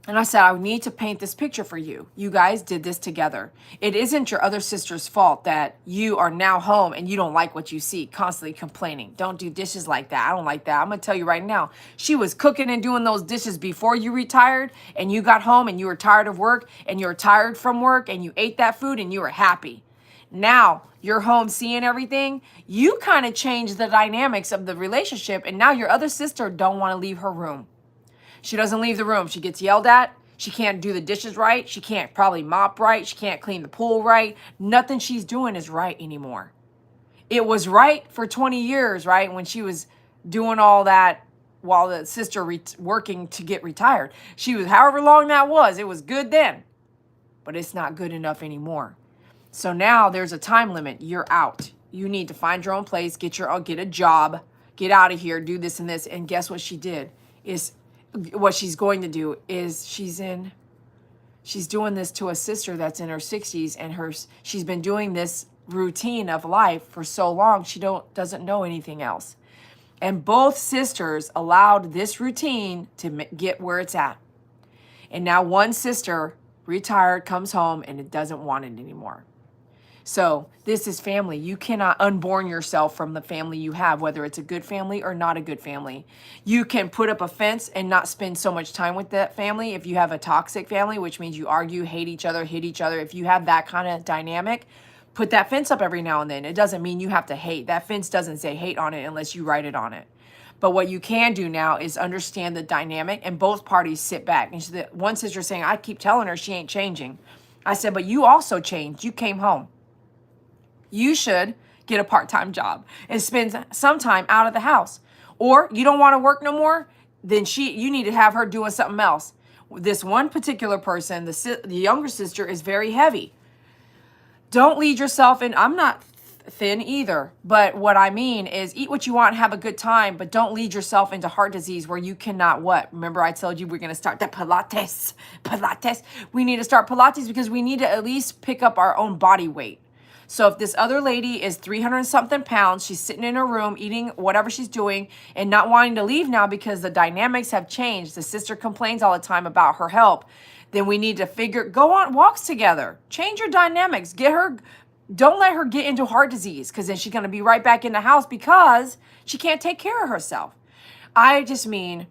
And I said, I need to paint this picture for you. You guys did this together. It isn't your other sister's fault that you are now home and you don't like what you see, constantly complaining. Don't do dishes like that. I don't like that. I'm going to tell you right now, she was cooking and doing those dishes before you retired, and you got home and you were tired of work and you were tired from work and you ate that food and you were happy. Now you're home seeing everything. You kind of changed the dynamics of the relationship, and now your other sister don't want to leave her room. She doesn't leave the room. She gets yelled at. She can't do the dishes right. She can't probably mop right. She can't clean the pool right. Nothing she's doing is right anymore. It was right for 20 years, right, when she was doing all that while the sister working to get retired. She was, however long that was, it was good then. But it's not good enough anymore. So now there's a time limit. You're out. You need to find your own place, get a job, get out of here, do this and this. And guess what she did? What she's going to do is she's doing this to a sister that's in her 60s, and she's been doing this routine of life for so long she doesn't know anything else. And both sisters allowed this routine to get where it's at. And now one sister retired, comes home, and it doesn't want it anymore. So this is family. You cannot unborn yourself from the family you have, whether it's a good family or not a good family. You can put up a fence and not spend so much time with that family. If you have a toxic family, which means you argue, hate each other, hit each other. If you have that kind of dynamic, put that fence up every now and then. It doesn't mean you have to hate. That fence doesn't say hate on it unless you write it on it. But what you can do now is understand the dynamic, and both parties sit back. And one sister saying, I keep telling her she ain't changing. I said, but you also changed. You came home. You should get a part-time job and spend some time out of the house. Or you don't want to work no more, then you need to have her doing something else. This one particular person, the younger sister, is very heavy. Don't lead yourself in. I'm not thin either. But what I mean is eat what you want, have a good time, but don't lead yourself into heart disease where you cannot what? Remember I told you we're going to start that Pilates. Pilates. We need to start Pilates because we need to at least pick up our own body weight. So if this other lady is 300 something pounds, she's sitting in her room eating whatever she's doing and not wanting to leave now because the dynamics have changed. The sister complains all the time about her help. Then we need to go on walks together. Change your dynamics. Don't let her get into heart disease because then she's going to be right back in the house because she can't take care of herself. I just mean,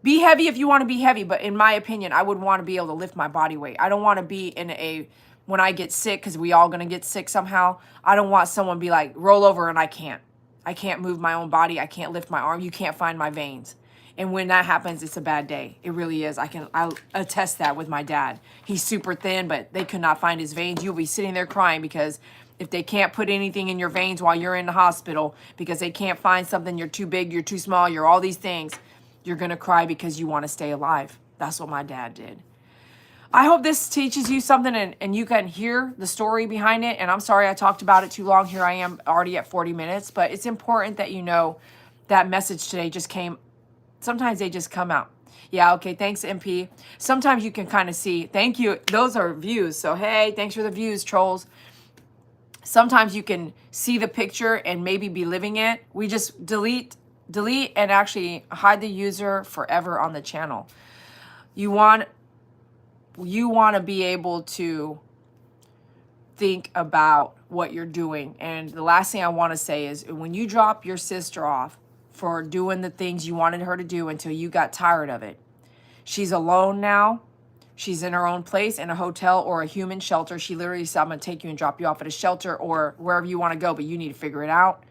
be heavy if you want to be heavy. But in my opinion, I would want to be able to lift my body weight. I don't want to be when I get sick, because we all going to get sick somehow. I don't want someone to be like, roll over and I can't. I can't move my own body. I can't lift my arm. You can't find my veins. And when that happens, it's a bad day. It really is. I'll attest that with my dad. He's super thin, but they could not find his veins. You'll be sitting there crying because if they can't put anything in your veins while you're in the hospital because they can't find something, you're too big, you're too small, you're all these things, you're going to cry because you want to stay alive. That's what my dad did. I hope this teaches you something and you can hear the story behind it. And I'm sorry I talked about it too long. Here I am already at 40 minutes. But it's important that you know that message today just came. Sometimes they just come out. Yeah, okay, thanks, MP. Sometimes you can kind of see. Thank you. Those are views. So, hey, thanks for the views, trolls. Sometimes you can see the picture and maybe be living it. We just delete and actually hide the user forever on the channel. You want to be able to think about what you're doing. And the last thing I want to say is when you drop your sister off for doing the things you wanted her to do until you got tired of it, she's alone now. She's in her own place in a hotel or a human shelter. She literally said, I'm going to take you and drop you off at a shelter or wherever you want to go, but you need to figure it out.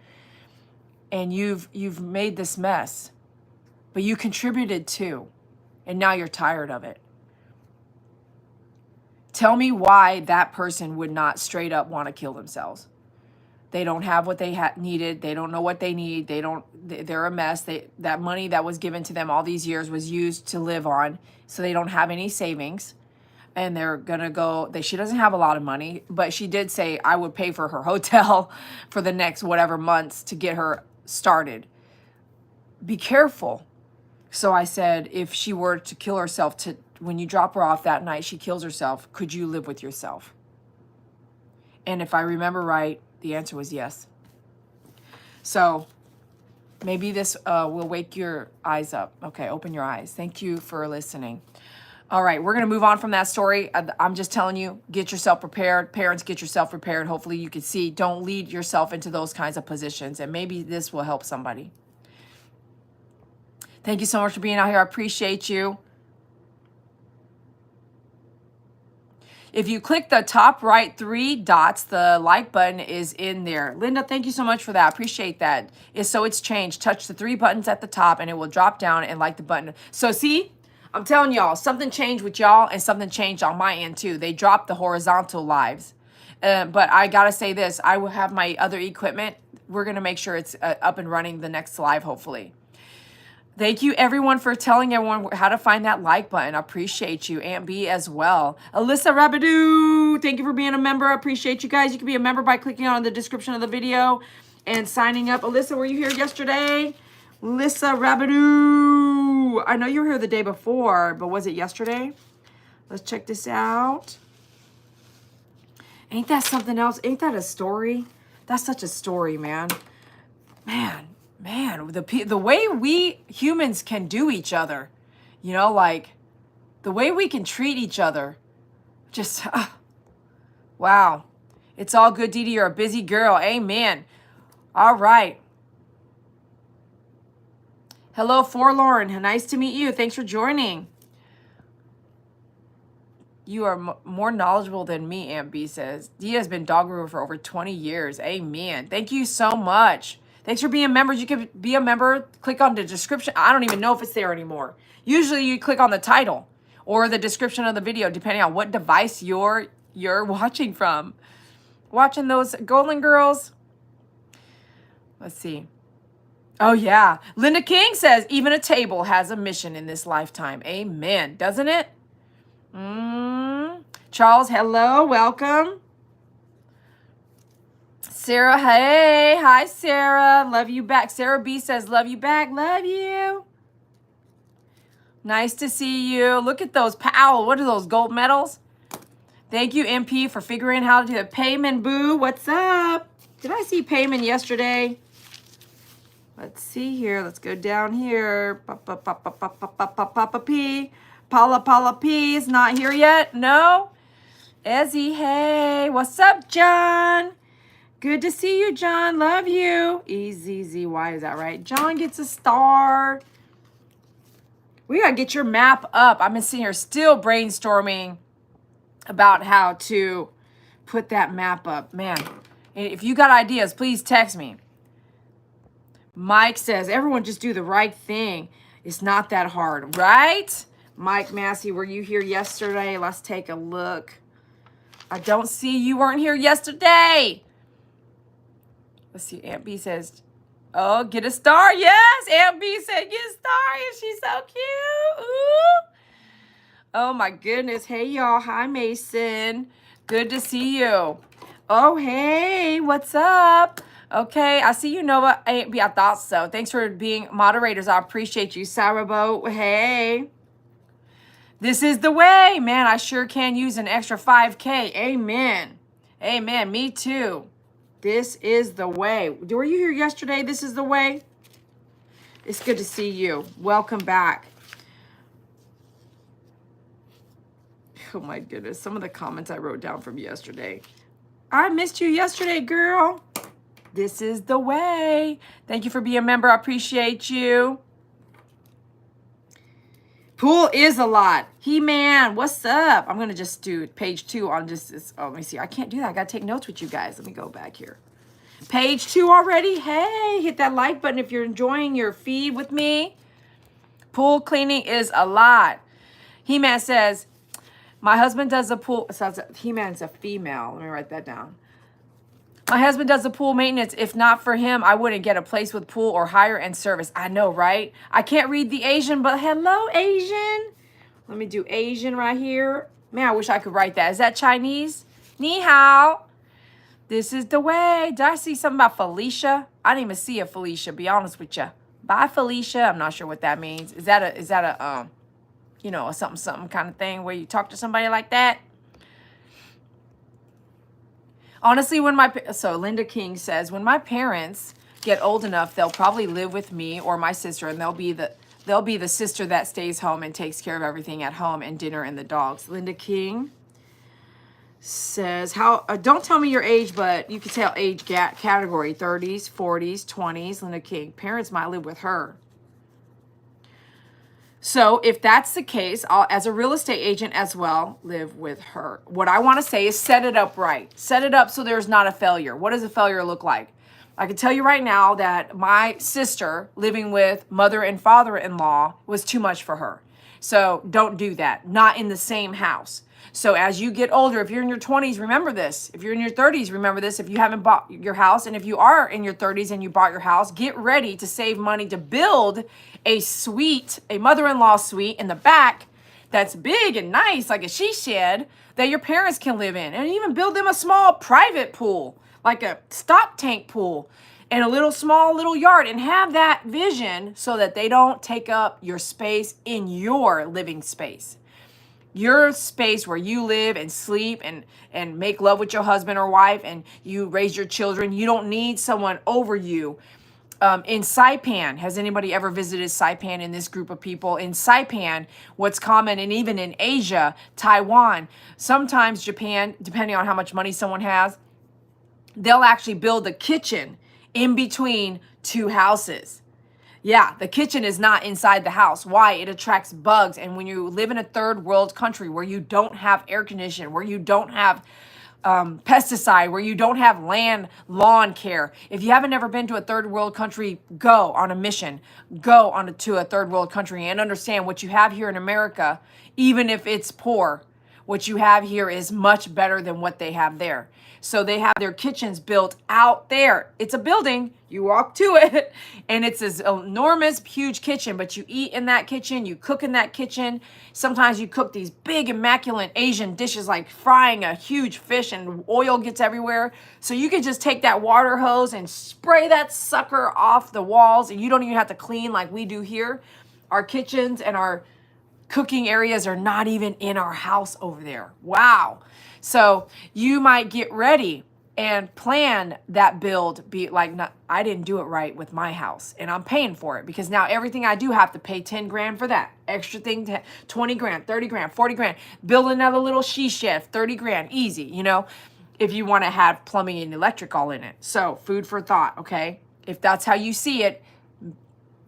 And you've made this mess, but you contributed too. And now you're tired of it. Tell me why that person would not straight up want to kill themselves. They don't have what they needed. They don't know what they need. They're a mess. That money that was given to them all these years was used to live on. So they don't have any savings. And they're going to go, she doesn't have a lot of money, but she did say I would pay for her hotel for the next whatever months to get her started. Be careful. So I said, if she were to kill herself, when you drop her off that night, she kills herself, could you live with yourself? And if I remember right, the answer was yes. So maybe this will wake your eyes up. Okay, open your eyes. Thank you for listening. All right, we're going to move on from that story. I'm just telling you, get yourself prepared. Parents, get yourself prepared. Hopefully you can see, don't lead yourself into those kinds of positions. And maybe this will help somebody. Thank you so much for being out here. I appreciate you. If you click the top right 3 dots, the like button is in there. Linda, thank you so much for that. Appreciate that. So it's changed. Touch the 3 buttons at the top and it will drop down and like the button. So see, I'm telling y'all, something changed with y'all and something changed on my end too. They dropped the horizontal lives. But I got to say this, I will have my other equipment. We're going to make sure it's up and running the next live, hopefully. Thank you, everyone, for telling everyone how to find that like button. I appreciate you. Aunt B as well. Alyssa Rabidoo, thank you for being a member. I appreciate you guys. You can be a member by clicking on the description of the video and signing up. Alyssa, were you here yesterday? Alyssa Rabidoo. I know you were here the day before, but was it yesterday? Let's check this out. Ain't that something else? Ain't that a story? That's such a story, man. Man, the way we humans can do each other, you know, like the way we can treat each other, just, wow. It's all good, Dede. You're a busy girl. Amen. All right. Hello, Forlorn. Nice to meet you. Thanks for joining. You are more knowledgeable than me, Aunt B says. Dede has been dog groomer for over 20 years. Amen. Thank you so much. Thanks for being members. You can be a member. Click on the description. I don't even know if it's there anymore. Usually you click on the title or the description of the video, depending on what device you're watching from. Watching those Golden Girls. Let's see. Oh, yeah. Linda King says, even a table has a mission in this lifetime. Amen. Doesn't it? Charles, hello. Welcome. Sarah, hey, hi Sarah, love you back. Sarah B says, love you back, love you. Nice to see you. Look at those, Powell, what are those, gold medals? Thank you, MP, for figuring out how to do the payment, boo. What's up? Did I see payment yesterday? Let's see here. Let's go down here. Papa P. Paula P is not here yet. No. Ezzy, hey. What's up, John? Good to see you, John. Love you. EZZY, is that right? John gets a star. We got to get your map up. I've been sitting here still brainstorming about how to put that map up. Man, if you got ideas, please text me. Mike says, everyone just do the right thing. It's not that hard, right? Mike Massey, were you here yesterday? Let's take a look. I don't see you weren't here yesterday. Let's see. Aunt B says, oh, get a star. Yes, Aunt B said, get a star. And she's so cute. Ooh. Oh, my goodness. Hey, y'all. Hi, Mason. Good to see you. Oh, hey. What's up? Okay, I see you, Nova. Aunt B, I thought so. Thanks for being moderators. I appreciate you. Sarabo, hey. This is the way. Man, I sure can use an extra 5K. Amen. Amen. Me too. This is the way. Were you here yesterday? This is the way. It's good to see you. Welcome back. Oh my goodness. Some of the comments I wrote down from yesterday. I missed you yesterday, girl. This is the way. Thank you for being a member. I appreciate you. Pool is a lot. He-Man, what's up? I'm going to just do page 2 on just this. Oh, let me see. I can't do that. I got to take notes with you guys. Let me go back here. Page 2 already. Hey, hit that like button if you're enjoying your feed with me. Pool cleaning is a lot. He-Man says, my husband does a pool. He-Man's a female. Let me write that down. My husband does the pool maintenance. If not for him, I wouldn't get a place with pool or hire and service. I know, right? I can't read the Asian, but hello, Asian. Let me do Asian right here. Man, I wish I could write that. Is that Chinese? Ni hao. This is the way. Did I see something about Felicia? I didn't even see a Felicia, be honest with you. Bye, Felicia. I'm not sure what that means. Is that a you know, a something kind of thing where you talk to somebody like that? Honestly, so Linda King says, when my parents get old enough, they'll probably live with me or my sister, and they'll be the sister that stays home and takes care of everything at home and dinner and the dogs. Linda King says, don't tell me your age, but you can tell age category, 30s, 40s, 20s. Linda King, parents might live with her. So if that's the case, I'll, as a real estate agent as well, live with her. What I want to say is set it up right. Set it up so there's not a failure. What does a failure look like? I can tell you right now that my sister living with mother and father-in-law was too much for her. So don't do that. Not in the same house. So as you get older, if you're in your 20s, remember this. If you're in your 30s, remember this. If you haven't bought your house, and if you are in your 30s and you bought your house, get ready to save money to build a suite, a mother-in-law suite in the back that's big and nice, like a she shed, that your parents can live in. And even build them a small private pool, like a stock tank pool, and a small little yard, and have that vision so that they don't take up your space in your living space. Your space where you live and sleep and make love with your husband or wife and you raise your children. You don't need someone over you. In Saipan, has anybody ever visited Saipan in this group of people? In Saipan, what's common, and even in Asia, Taiwan, sometimes Japan, depending on how much money someone has, they'll actually build a kitchen in between two houses. Yeah, the kitchen is not inside the house. Why? It attracts bugs. And when you live in a third world country where you don't have air conditioning, where you don't have pesticide, where you don't have lawn care. If you haven't ever been to a third world country, go on a mission. Go to a third world country and understand what you have here in America, even if it's poor. What you have here is much better than what they have there. So they have their kitchens built out there. It's a building. You walk to it and it's this enormous, huge kitchen, but you eat in that kitchen, you cook in that kitchen. Sometimes you cook these big, immaculate Asian dishes like frying a huge fish and oil gets everywhere. So you can just take that water hose and spray that sucker off the walls and you don't even have to clean like we do here. Our kitchens and our cooking areas are not even in our house over there. Wow. So you might get ready and plan that build. Be like, I didn't do it right with my house and I'm paying for it because now everything I do have to pay 10 grand for that extra thing, 20 grand, 30 grand, 40 grand, build another little she shed, 30 grand, easy, you know, if you want to have plumbing and electric all in it. So food for thought. Okay. If that's how you see it,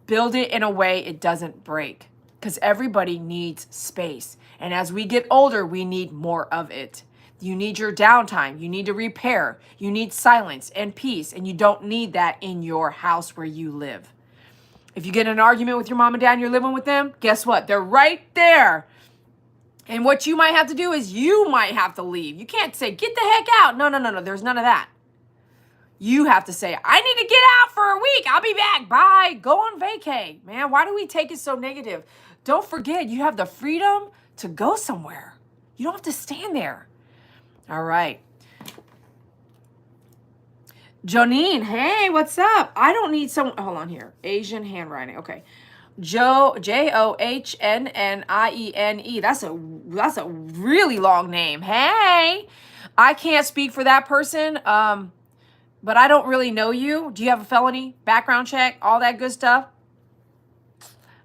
build it in a way it doesn't break because everybody needs space. And as we get older, we need more of it. You need your downtime. You need to repair. You need silence and peace. And you don't need that in your house where you live. If you get in an argument with your mom and dad and you're living with them, guess what? They're right there. And what you might have to do is you might have to leave. You can't say, get the heck out. No. There's none of that. You have to say, I need to get out for a week. I'll be back. Bye. Go on vacay. Man, why do we take it so negative? Don't forget, you have the freedom to go somewhere. You don't have to stand there. All right. Jonine, hey, what's up? I don't need someone. Hold on here. Asian handwriting. Okay. Johnnie. That's a really long name. Hey, I can't speak for that person. But I don't really know you. Do you have a felony? Background check? All that good stuff?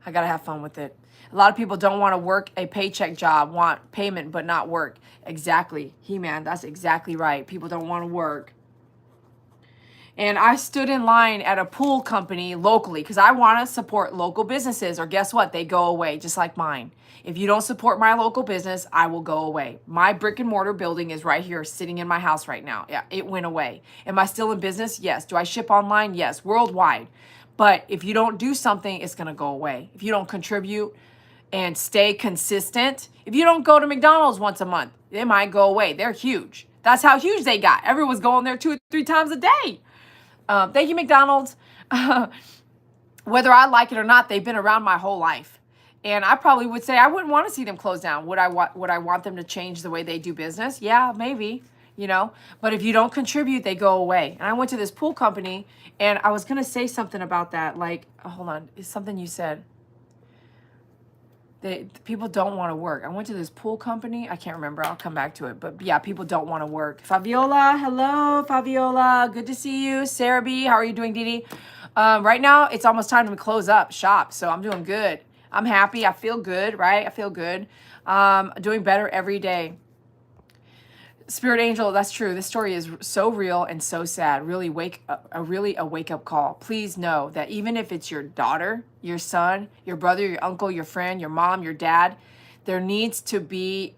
I gotta have fun with it. A lot of people don't want to work a paycheck job, want payment but not work. Exactly. He-Man, that's exactly right. People don't want to work. And I stood in line at a pool company locally because I want to support local businesses, or guess what? They go away just like mine. If you don't support my local business, I will go away. My brick and mortar building is right here sitting in my house right now. Yeah, it went away. Am I still in business? Yes. Do I ship online? Yes. Worldwide. But if you don't do something, it's going to go away. If you don't contribute and stay consistent, if you don't go to McDonald's once a month, it might go away. They're huge. That's how huge they got. Everyone's going there 2 or 3 times a day. Thank you, McDonald's. Whether I like it or not, they've been around my whole life. And I probably would say I wouldn't want to see them close down. Would I want them to change the way they do business? Yeah, maybe, you know. But if you don't contribute, they go away. And I went to this pool company, and I was going to say something about that. Like, hold on, it's something you said. People don't want to work. I went to this pool company. I can't remember. I'll come back to it. But yeah, people don't want to work. Fabiola, hello, Fabiola. Good to see you. Sarah B, how are you doing, Dede? Right now, it's almost time to close up shop. So I'm doing good. I'm happy. I feel good, right? I feel good. Doing better every day. Spirit Angel, that's true. This story is so real and so sad. Really a wake-up call. Please know that even if it's your daughter, your son, your brother, your uncle, your friend, your mom, your dad, there needs to be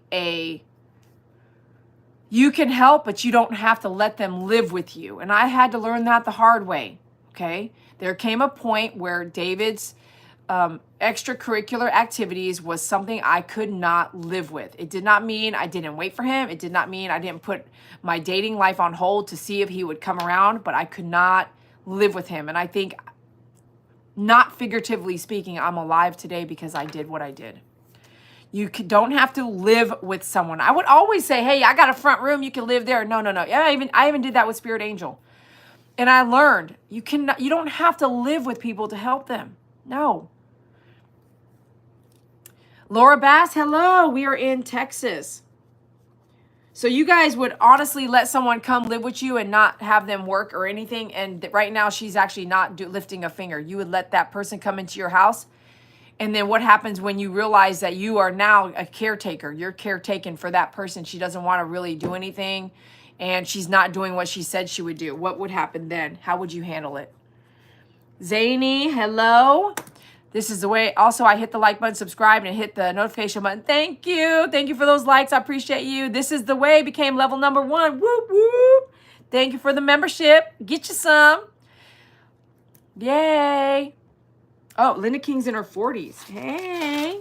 you can help, but you don't have to let them live with you. And I had to learn that the hard way, okay? There came a point where David's extracurricular activities was something I could not live with. It did not mean I didn't wait for him. It did not mean I didn't put my dating life on hold to see if he would come around, but I could not live with him. And I think, not figuratively speaking, I'm alive today because I did what I did. You don't have to live with someone. I would always say, hey, I got a front room. You can live there. No. Yeah, I even did that with Spirit Angel. And I learned you don't have to live with people to help them. No. Laura Bass, hello. We are in Texas. So you guys would honestly let someone come live with you and not have them work or anything. And right now she's actually not lifting a finger. You would let that person come into your house. And then what happens when you realize that you are now a caretaker? You're caretaking for that person. She doesn't want to really do anything. And she's not doing what she said she would do. What would happen then? How would you handle it? Zany, hello. This is the way. Also, I hit the like button, subscribe, and hit the notification button. Thank you. Thank you for those likes. I appreciate you. This is the way. Became level number 1. Whoop, whoop. Thank you for the membership. Get you some. Yay. Oh, Linda King's in her 40s. Hey.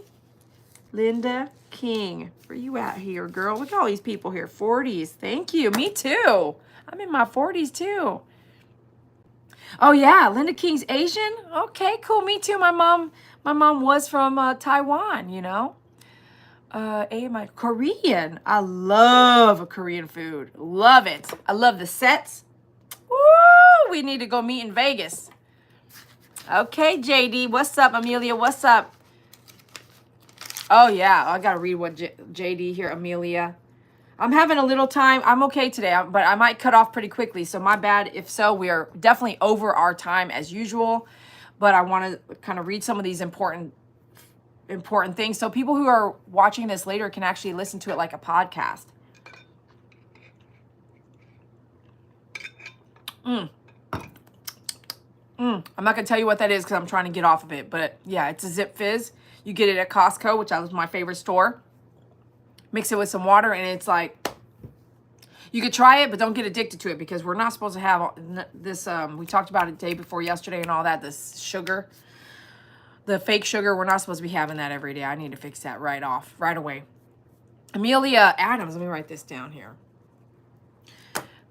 Linda King. Where you at here, girl? Look at all these people here. 40s. Thank you. Me too. I'm in my 40s too. Oh yeah, Linda King's Asian? Okay, cool. Me too. My mom was from Taiwan, you know. My Korean. I love Korean food. Love it. I love the sets. Woo! We need to go meet in Vegas. Okay, JD. What's up, Amelia? What's up? Oh, yeah. I got to read what JD here, Amelia. I'm having a little time. I'm okay today, but I might cut off pretty quickly. So my bad. If so, we are definitely over our time as usual. But I want to kind of read some of these important things so people who are watching this later can actually listen to it like a podcast. I'm not going to tell you what that is because I'm trying to get off of it. But yeah, it's a Zip Fizz. You get it at Costco, which was my favorite store. Mix it with some water, and it's like, you could try it, but don't get addicted to it because we're not supposed to have this, we talked about it the day before yesterday and all that, this sugar, the fake sugar. We're not supposed to be having that every day. I need to fix that right away. Amelia Adams, let me write this down here.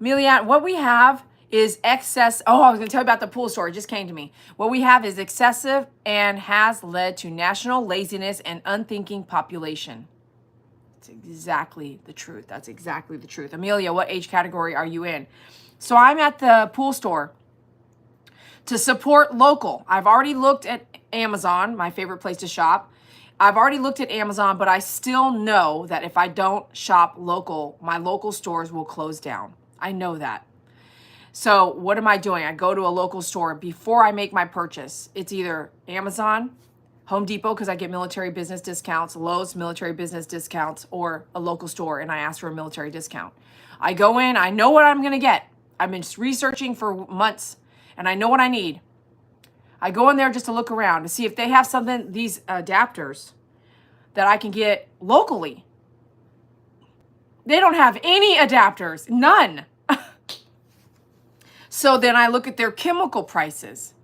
Amelia, what we have is excess. Oh, I was going to tell you about the pool store. It just came to me. What we have is excessive and has led to national laziness and unthinking population. It's exactly the truth. That's exactly the truth. Amelia, what age category are you in? So I'm at the pool store to support local. I've already looked at Amazon, my favorite place to shop. I've already looked at Amazon, but I still know that if I don't shop local, my local stores will close down. I know that. So what am I doing? I go to a local store before I make my purchase. It's either Amazon, Home Depot, because I get military business discounts, Lowe's military business discounts, or a local store, and I ask for a military discount. I go in, I know what I'm going to get. I've been researching for months, and I know what I need. I go in there just to look around to see if they have something, these adapters, that I can get locally. They don't have any adapters, none. So then I look at their chemical prices.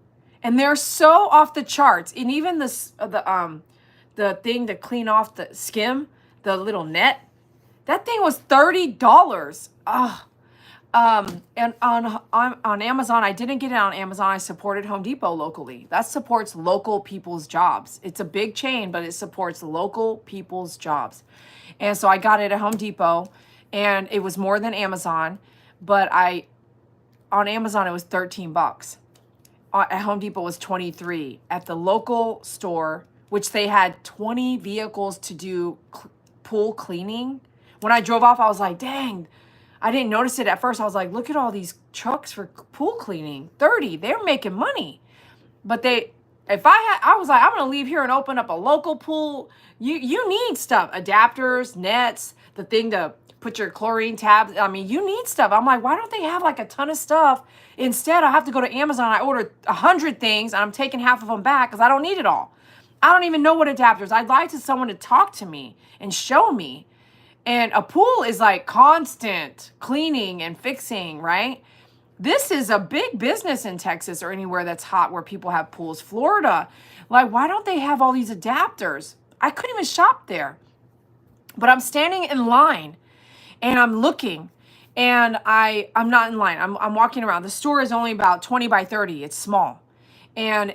And they're so off the charts. And even the thing to clean off the skim, the little net, that thing was $30. And on Amazon, I didn't get it on Amazon. I supported Home Depot locally. That supports local people's jobs. It's a big chain, but it supports local people's jobs. And so I got it at Home Depot, and it was more than Amazon. But on Amazon, it was $13. At Home Depot was $23. At the local store, which they had 20 vehicles to do pool cleaning. When I drove off, I was like, dang, I didn't notice it at first. I was like, look at all these trucks for pool cleaning. 30, they're making money. But I was like, I'm going to leave here and open up a local pool. You need stuff, adapters, nets, the thing to put your chlorine tabs. I mean, you need stuff. I'm like, why don't they have like a ton of stuff? Instead, I have to go to Amazon. I ordered 100 things, and I'm taking half of them back because I don't need it all. I don't even know what adapters. I'd like someone to talk to me and show me. And a pool is like constant cleaning and fixing, right? This is a big business in Texas or anywhere that's hot where people have pools. Florida, like, why don't they have all these adapters? I couldn't even shop there. But I'm standing in line, and I'm looking. And I'm not in line. I'm walking around. The store is only about 20 by 30. It's small. And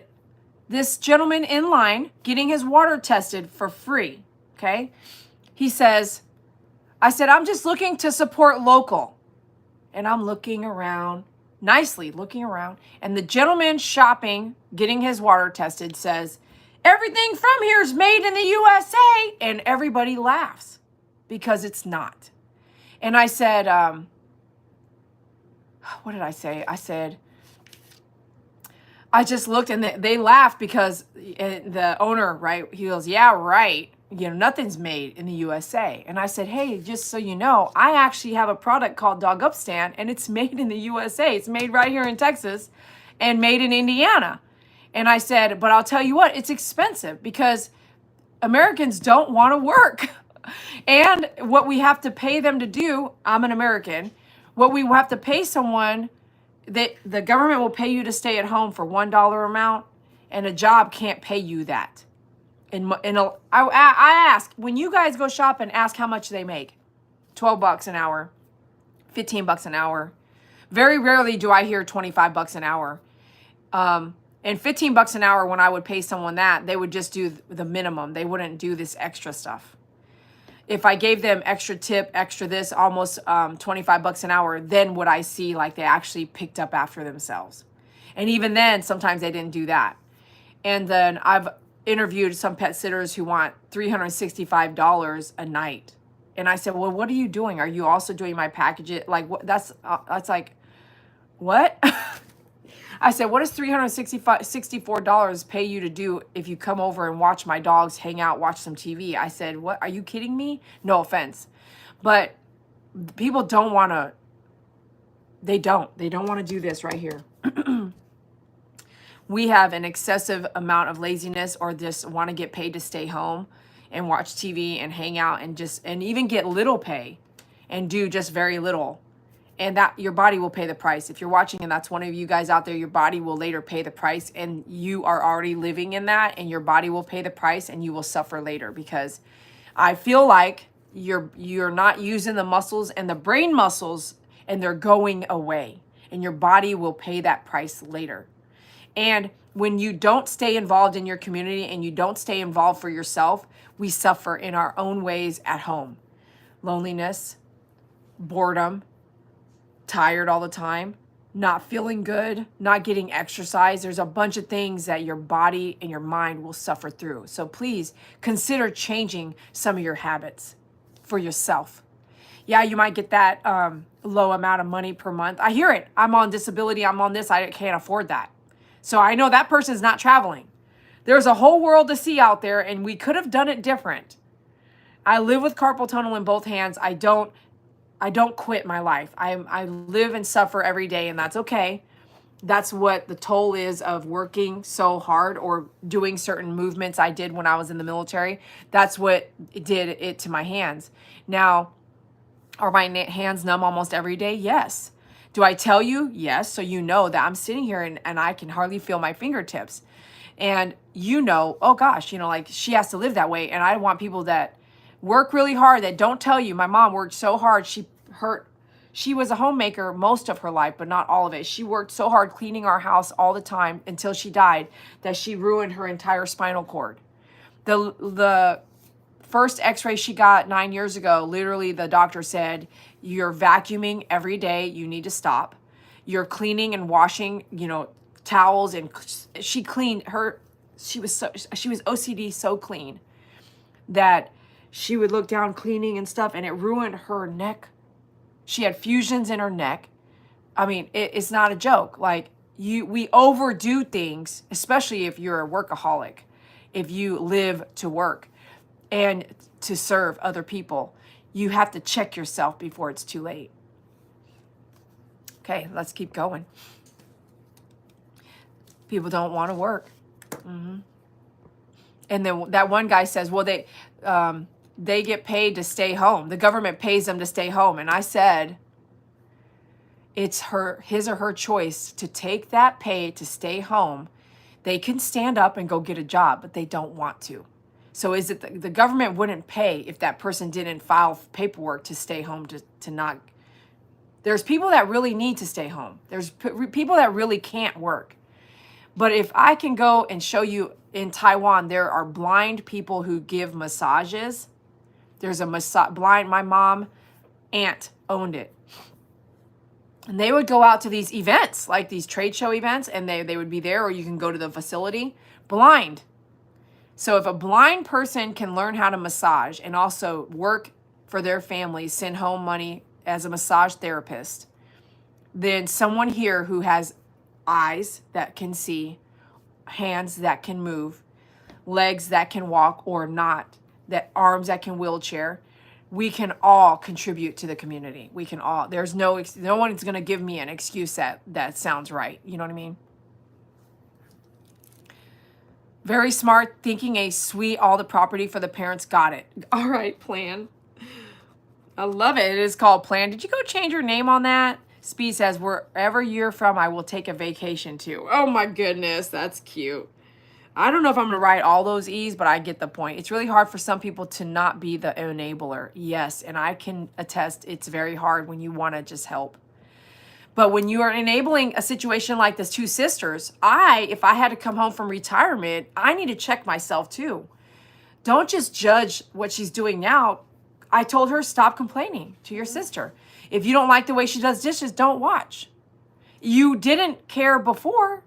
this gentleman in line getting his water tested for free, okay? He says, I said, I'm just looking to support local. And I'm looking around, nicely looking around. And the gentleman shopping, getting his water tested says, everything from here is made in the USA. And everybody laughs because it's not. And I said, what did I say? I said, I just looked, and they laughed because the owner, right? He goes, yeah, right. You know, nothing's made in the USA. And I said, hey, just so you know, I actually have a product called Dog Up Stand, and it's made in the USA. It's made right here in Texas and made in Indiana. And I said, but I'll tell you what, it's expensive because Americans don't want to work. And what we have to pay them to do, I'm an American, what we have to pay someone, that the government will pay you to stay at home for $1 amount, and a job can't pay you that. I ask, when you guys go shopping, ask how much they make. 12 bucks an hour, 15 bucks an hour. Very rarely do I hear 25 bucks an hour. And 15 bucks an hour, when I would pay someone that, they would just do the minimum. They wouldn't do this extra stuff. If I gave them extra tip, extra this, almost 25 bucks an hour, then would I see like they actually picked up after themselves. And even then, sometimes they didn't do that. And then I've interviewed some pet sitters who want $365 a night. And I said, well, what are you doing? Are you also doing my package? Like, what? That's like, what? I said, what does $364 pay you to do if you come over and watch my dogs hang out, watch some TV? I said, what? Are you kidding me? No offense. But people don't want to, they don't want to do this right here. We have an excessive amount of laziness, or just want to get paid to stay home and watch TV and hang out and even get little pay and do just very little. And that your body will pay the price. If you're watching and that's one of you guys out there, your body will later pay the price, and you are already living in that, and your body will pay the price, and you will suffer later, because I feel like you're not using the muscles and the brain muscles, and they're going away, and your body will pay that price later. And when you don't stay involved in your community and you don't stay involved for yourself, we suffer in our own ways at home. Loneliness, boredom, tired all the time, not feeling good, not getting exercise. There's a bunch of things that your body and your mind will suffer through. So please consider changing some of your habits for yourself. Yeah, you might get that low amount of money per month. I hear it. I'm on disability. I'm on this. I can't afford that. So I know that person's not traveling. There's a whole world to see out there, and we could have done it different. I live with carpal tunnel in both hands. I don't quit my life. I live and suffer every day, and that's okay. That's what the toll is of working so hard or doing certain movements I did when I was in the military. That's what did it to my hands. Now, are my hands numb almost every day? Yes. Do I tell you? Yes. So you know that I'm sitting here and I can hardly feel my fingertips. And you know, oh gosh, like she has to live that way. And I want people that work really hard, that don't tell you. My mom worked so hard. She was a homemaker most of her life, but not all of it. She worked so hard cleaning our house all the time until she died, that she ruined her entire spinal cord. The first x-ray she got 9 years ago, literally the doctor said, you're vacuuming every day, you need to stop. You're cleaning and washing, towels, and she cleaned her, she was OCD so clean that she would look down cleaning and stuff, and it ruined her neck. She had fusions in her neck. I mean, it's not a joke. Like, we overdo things, especially if you're a workaholic, if you live to work and to serve other people. You have to check yourself before it's too late. Okay, let's keep going. People don't want to work. And then that one guy says, well, they get paid to stay home. The government pays them to stay home. And I said, it's his or her choice to take that pay to stay home. They can stand up and go get a job, but they don't want to. So is it the government wouldn't pay if that person didn't file paperwork to stay home to not. There's people that really need to stay home. There's people that really can't work. But if I can go and show you in Taiwan, there are blind people who give massages. There's a blind, my mom, aunt owned it. And they would go out to these events, like these trade show events, and they would be there, or you can go to the facility, blind. So if a blind person can learn how to massage and also work for their family, send home money as a massage therapist, then someone here who has eyes that can see, hands that can move, legs that can walk or not, that arms that can wheelchair, we can all contribute to the community. We can all, there's no one's going to give me an excuse that sounds right. You know what I mean? Very smart, thinking a sweet, all the property for the parents. Got it. All right, plan. I love it. It is called Plan. Did you go change your name on that? Speed says, wherever you're from, I will take a vacation to. Oh my goodness, that's cute. I don't know if I'm going to write all those E's, but I get the point. It's really hard for some people to not be the enabler. Yes, and I can attest it's very hard when you want to just help. But when you are enabling a situation like this two sisters, if I had to come home from retirement, I need to check myself too. Don't just judge what she's doing now. I told her, stop complaining to your sister. If you don't like the way she does dishes, don't watch. You didn't care before.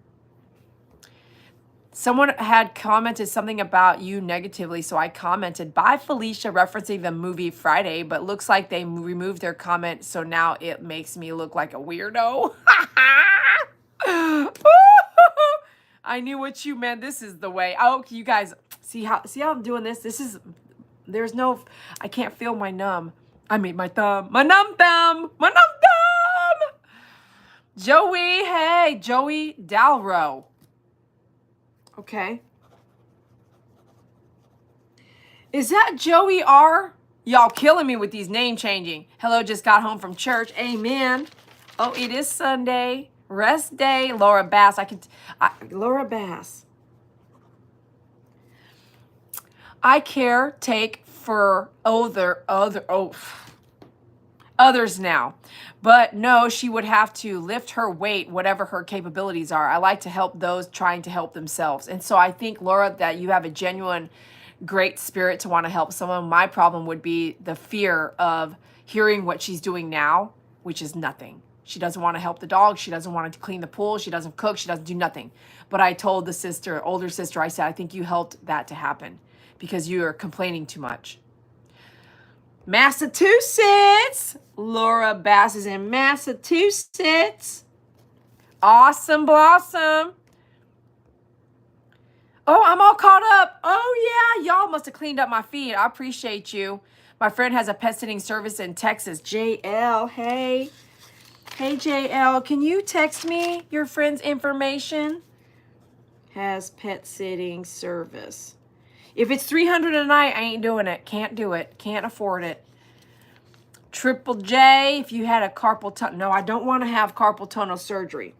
Someone had commented something about you negatively, so I commented, bye Felicia, referencing the movie Friday, but looks like they removed their comment, so now it makes me look like a weirdo. I knew what you meant. This is the way. Oh, you guys, see how I'm doing this? I can't feel my thumb. My numb thumb. Joey, hey, Joey Dalro. Okay. Is that Joey R? Y'all killing me with these name changing. Hello, just got home from church. Amen. Oh, it is Sunday. Rest day. Laura Bass. Laura Bass. I take for others now. But no, she would have to lift her weight, whatever her capabilities are. I like to help those trying to help themselves. And so I think, Laura, that you have a genuine, great spirit to want to help someone. My problem would be the fear of hearing what she's doing now, which is nothing. She doesn't want to help the dog. She doesn't want to clean the pool. She doesn't cook. She doesn't do nothing. But I told the older sister, I said, I think you helped that to happen because you are complaining too much. Massachusetts. Laura Bass is in Massachusetts. Awesome blossom. Oh, I'm all caught up. Oh, yeah. Y'all must have cleaned up my feed. I appreciate you. My friend has a pet sitting service in Texas. JL, hey. Hey, JL, can you text me your friend's information? Has pet sitting service. If it's $300 a night, I ain't doing it. Can't do it. Can't afford it. Triple J, if you had a carpal tunnel. No, I don't want to have carpal tunnel surgery.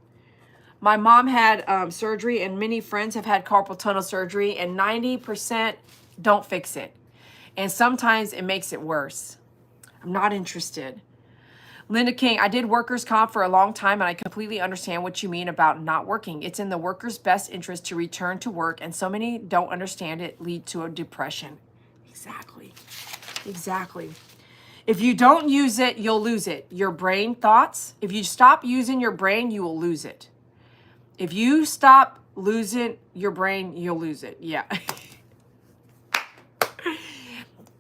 My mom had surgery, and many friends have had carpal tunnel surgery, and 90% don't fix it. And sometimes it makes it worse. I'm not interested. Linda King, I did workers' comp for a long time, and I completely understand what you mean about not working. It's in the worker's best interest to return to work, and so many don't understand it, lead to a depression. Exactly. If you don't use it, you'll lose it. Your brain thoughts, if you stop using your brain, you will lose it. If you stop losing your brain, you'll lose it. Yeah.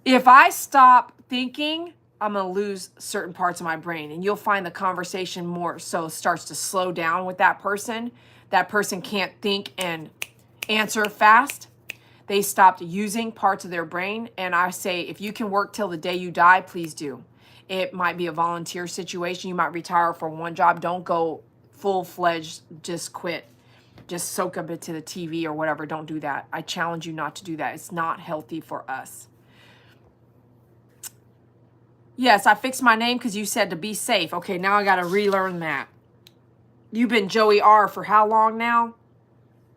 If I stop thinking, I'm going to lose certain parts of my brain, and you'll find the conversation more so starts to slow down with that person. That person can't think and answer fast. They stopped using parts of their brain. And I say, if you can work till the day you die, please do. It might be a volunteer situation. You might retire for one job. Don't go full-fledged, just quit. Just soak a bit to the TV or whatever. Don't do that. I challenge you not to do that. It's not healthy for us. Yes, I fixed my name because you said to be safe. Okay, now I got to relearn that. You've been Joey R for how long now?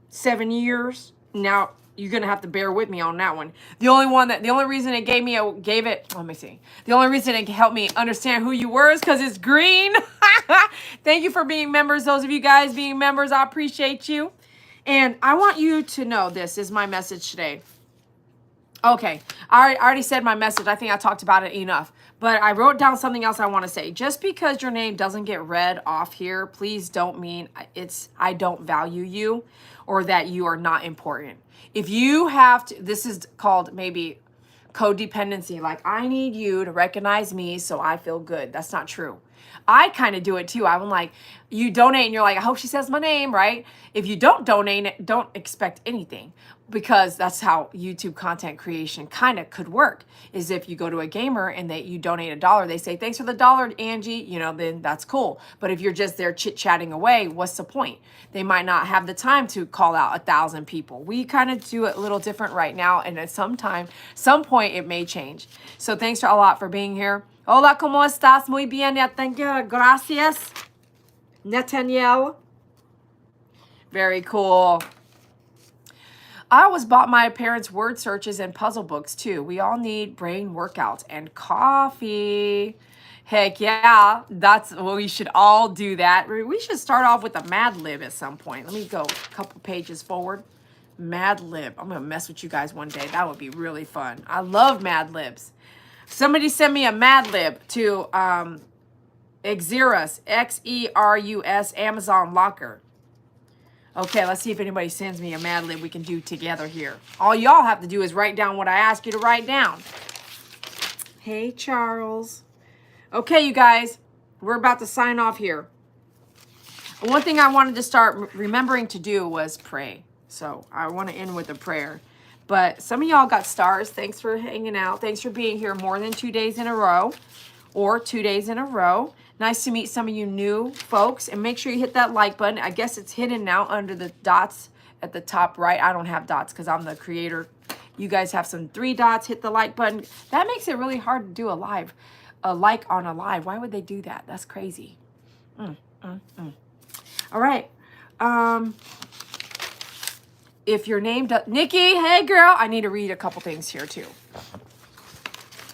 7 years? Now you're going to have to bear with me on that one. The only reason it let me see. The only reason it helped me understand who you were is because it's green. Thank you for being members. Those of you guys being members, I appreciate you. And I want you to know this is my message today. Okay, I already said my message. I think I talked about it enough. But I wrote down something else I want to say. Just because your name doesn't get read off here, please don't mean I don't value you or that you are not important. If you have to, this is called maybe codependency. Like, I need you to recognize me so I feel good. That's not true. I kind of do it too. I'm like, you donate and you're like, I hope she says my name, right? If you don't donate, don't expect anything, because that's how YouTube content creation kind of could work, is if you go to a gamer and you donate $1, they say, thanks for the $1, Angie, then that's cool. But if you're just there chit-chatting away, what's the point? They might not have the time to call out 1,000 people. We kind of do it a little different right now, and at some point it may change. So thanks a lot for being here. Hola, ¿cómo estás? Muy bien, thank you. Gracias. Nathaniel. Very cool. I always bought my parents word searches and puzzle books too. We all need brain workouts and coffee. Heck yeah, that's well, we should all do that. We should start off with a Mad Lib at some point. Let me go a couple pages forward. Mad Lib. I'm gonna mess with you guys one day. That would be really fun. I love Mad Libs. Somebody send me a Mad Lib to Xerus, Xerus, Amazon Locker. Okay, let's see if anybody sends me a Mad Lib we can do together here. All y'all have to do is write down what I ask you to write down. Hey, Charles. Okay, you guys, we're about to sign off here. One thing I wanted to start remembering to do was pray. So I want to end with a prayer. But some of y'all got stars. Thanks for hanging out. Thanks for being here more than 2 days in a row or 2 days in a row. Nice to meet some of you new folks. And make sure you hit that like button. I guess it's hidden now under the dots at the top right. I don't have dots because I'm the creator. You guys have some 3 dots. Hit the like button. That makes it really hard to do a live. A like on a live. Why would they do that? That's crazy. All right. If your name does... Nikki, hey girl. I need to read a couple things here too.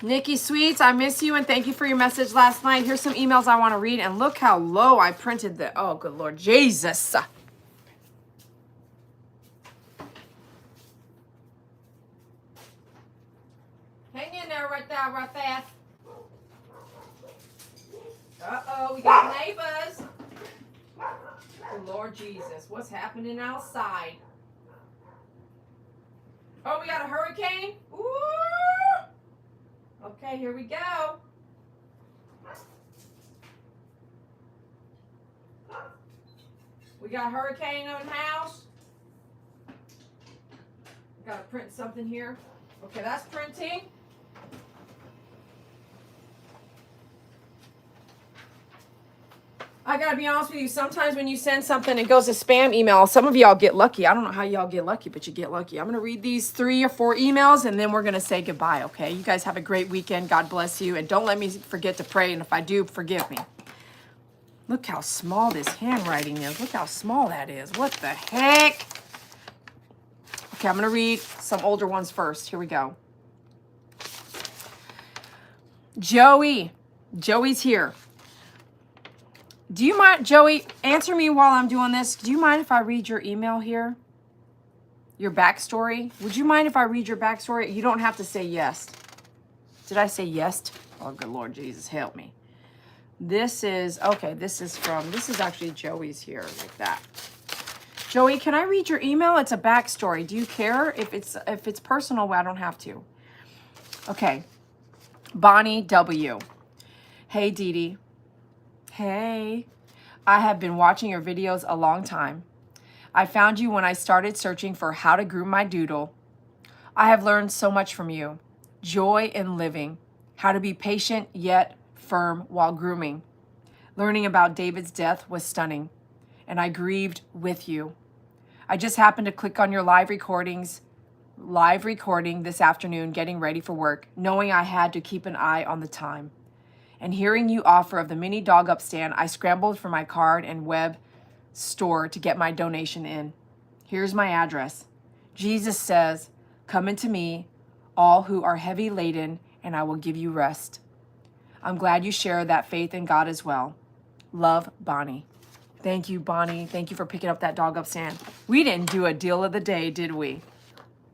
Nikki Sweets, I miss you and thank you for your message last night. Here's some emails I want to read and look how low I printed the... Oh, good Lord Jesus. Hang in there right fast. Uh-oh, we got neighbors. Oh, Lord Jesus, what's happening outside? Oh, we got a hurricane? Ooh! Okay, here we go. We got a hurricane in the house. Got to print something here. Okay, that's printing. I gotta be honest with you, sometimes when you send something, it goes to spam email. Some of y'all get lucky. I don't know how y'all get lucky, but you get lucky. I'm gonna read these 3 or 4 emails and then we're gonna say goodbye, okay? You guys have a great weekend. God bless you. And don't let me forget to pray. And if I do, forgive me. Look how small this handwriting is. Look how small that is. What the heck? Okay, I'm gonna read some older ones first. Here we go. Joey's here. Do you mind, Joey, answer me while I'm doing this. Do you mind if I read your email here? Your backstory? Would you mind if I read your backstory? You don't have to say yes. Did I say yes? Oh, good Lord Jesus, help me. This is, okay, this is actually Joey's here, like that. Joey, can I read your email? It's a backstory. Do you care? If it's personal, I don't have to. Okay. Bonnie W. Hey, Dede. Hey, I have been watching your videos a long time. I found you when I started searching for how to groom my doodle. I have learned so much from you. Joy in living, how to be patient yet firm while grooming. Learning about David's death was stunning, and I grieved with you. I just happened to click on your live recording this afternoon, getting ready for work, knowing I had to keep an eye on the time. And hearing you offer of the mini dog up stand, I scrambled for my card and web store to get my donation in. Here's my address. Jesus says, "Come into me, all who are heavy laden, and I will give you rest." I'm glad you share that faith in God as well. Love, Bonnie. Thank you, Bonnie. Thank you for picking up that dog up stand. We didn't do a deal of the day, did we?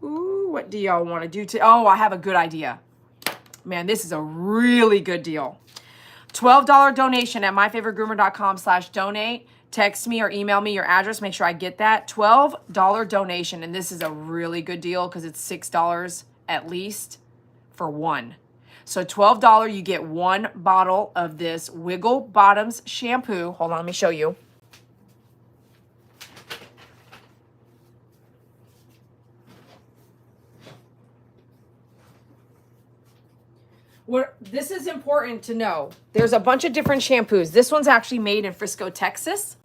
Ooh, what do y'all want to do? Oh, I have a good idea. Man, this is a really good deal. $12 donation at myfavoritegroomer.com/donate. Text me or email me your address. Make sure I get that. $12 donation. And this is a really good deal because it's $6 at least for one. So $12, you get 1 bottle of this Wiggle Bottoms shampoo. Hold on, let me show you. This is important to know. There's a bunch of different shampoos. This one's actually made in Frisco, Texas.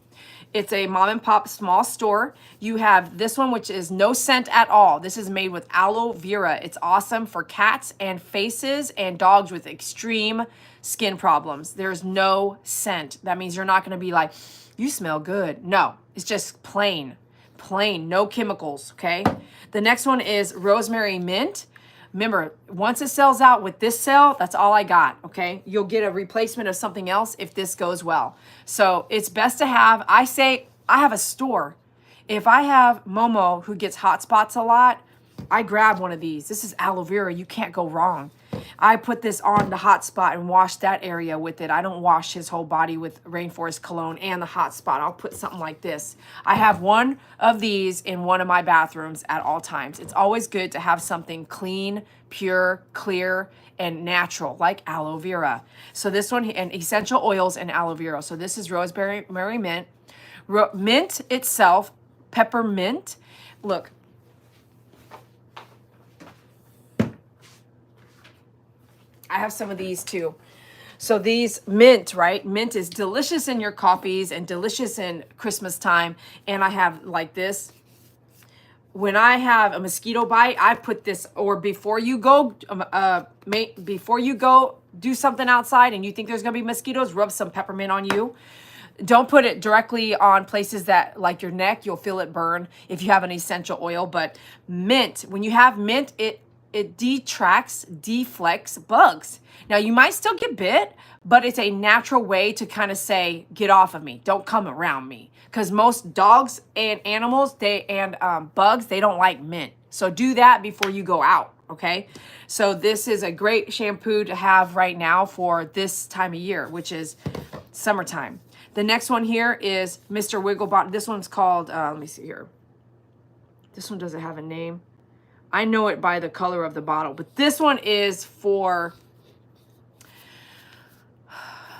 It's a mom and pop small store. You have this one, which is no scent at all. This is made with aloe vera. It's awesome for cats and faces and dogs with extreme skin problems. There's no scent. That means you're not going to be like, you smell good. No, it's just plain plain, no chemicals, okay? The next one is rosemary mint. Remember, once it sells out with this sale, that's all I got, okay? You'll get a replacement of something else if this goes well. So it's best to have, I say, I have a store. If I have Momo who gets hot spots a lot, I grab one of these. This is aloe vera. You can't go wrong. I put this on the hot spot and wash that area with it. I don't wash his whole body with Rainforest Cologne and the hot spot. I'll put something like this. I have one of these in one of my bathrooms at all times. It's always good to have something clean, pure, clear, and natural, like aloe vera. So this one, and essential oils and aloe vera. So this is rosemary mint. Mint itself, peppermint. Look. I have some of these too. So these mint, right? Mint is delicious in your coffees and delicious in Christmas time. And I have like this. When I have a mosquito bite, I put this, or before you go do something outside and you think there's gonna be mosquitoes, rub some peppermint on you. Don't put it directly on places that, like your neck, you'll feel it burn if you have an essential oil. But mint, when you have mint, it deflects bugs. Now you might still get bit, but it's a natural way to kind of say, get off of me, don't come around me. Because most dogs and animals, bugs, they don't like mint. So do that before you go out, okay? So this is a great shampoo to have right now for this time of year, which is summertime. The next one here is Mr. Wigglebot. This one's called, let me see here. This one doesn't have a name. I know it by the color of the bottle, but this one is for,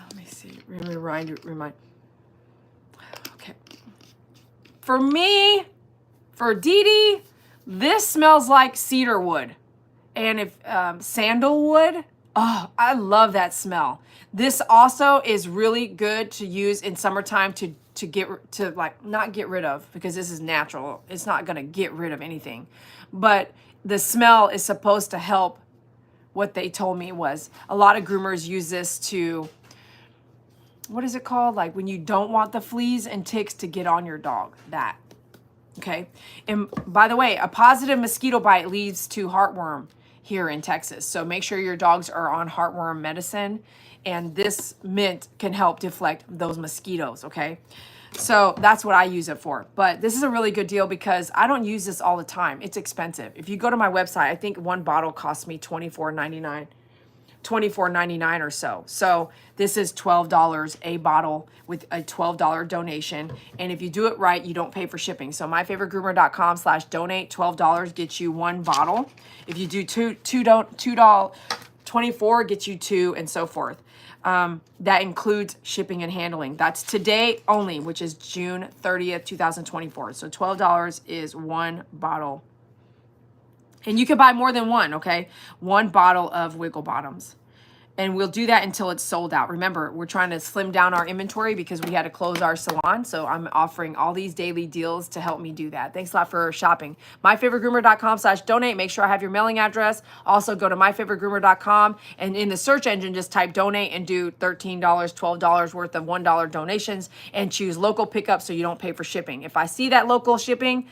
let me see, remind. Okay. For me, for Dede, this smells like cedar wood. And if sandalwood, oh, I love that smell. This also is really good to use in summertime to not get rid of, because this is natural. It's not going to get rid of anything. But the smell is supposed to help. What they told me was a lot of groomers use this to, what is it called? Like when you don't want the fleas and ticks to get on your dog, that. Okay. And by the way, a positive mosquito bite leads to heartworm here in Texas. So make sure your dogs are on heartworm medicine, and this mint can help deflect those mosquitoes. Okay. So that's what I use it for. But this is a really good deal because I don't use this all the time. It's expensive. If you go to my website, I think one bottle costs me $24.99 or so. So this is $12 a bottle with a $12 donation. And if you do it right, you don't pay for shipping. So myfavoritegroomer.com/donate, $12 gets you one bottle. If you do $24 gets you two, and so forth. That includes shipping and handling. That's today only, which is June 30th, 2024. So $12 is one bottle. And you can buy more than one, okay? One bottle of Wiggle Bottoms. And we'll do that until it's sold out. Remember, we're trying to slim down our inventory because we had to close our salon. So I'm offering all these daily deals to help me do that. Thanks a lot for shopping. myfavoritegroomer.com/donate. Make sure I have your mailing address. Also go to myfavoritegroomer.com, and in the search engine, just type donate and do $13, $12 worth of $1 donations, and choose local pickup so you don't pay for shipping. If I see that local shipping,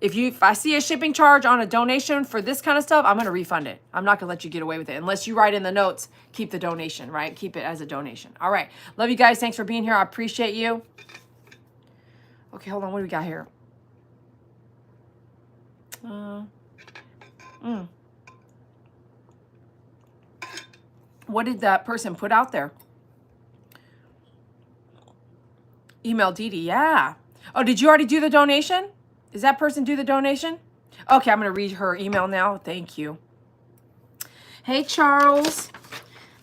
if I see a shipping charge on a donation for this kind of stuff, I'm going to refund it. I'm not going to let you get away with it unless you write in the notes, keep the donation, right? Keep it as a donation. All right. Love you guys. Thanks for being here. I appreciate you. Okay, hold on. What do we got here? What did that person put out there? Email Dede. Yeah. Oh, did you already do the donation? Does that person do the donation? Okay, I'm going to read her email now. Thank you. Hey, Charles.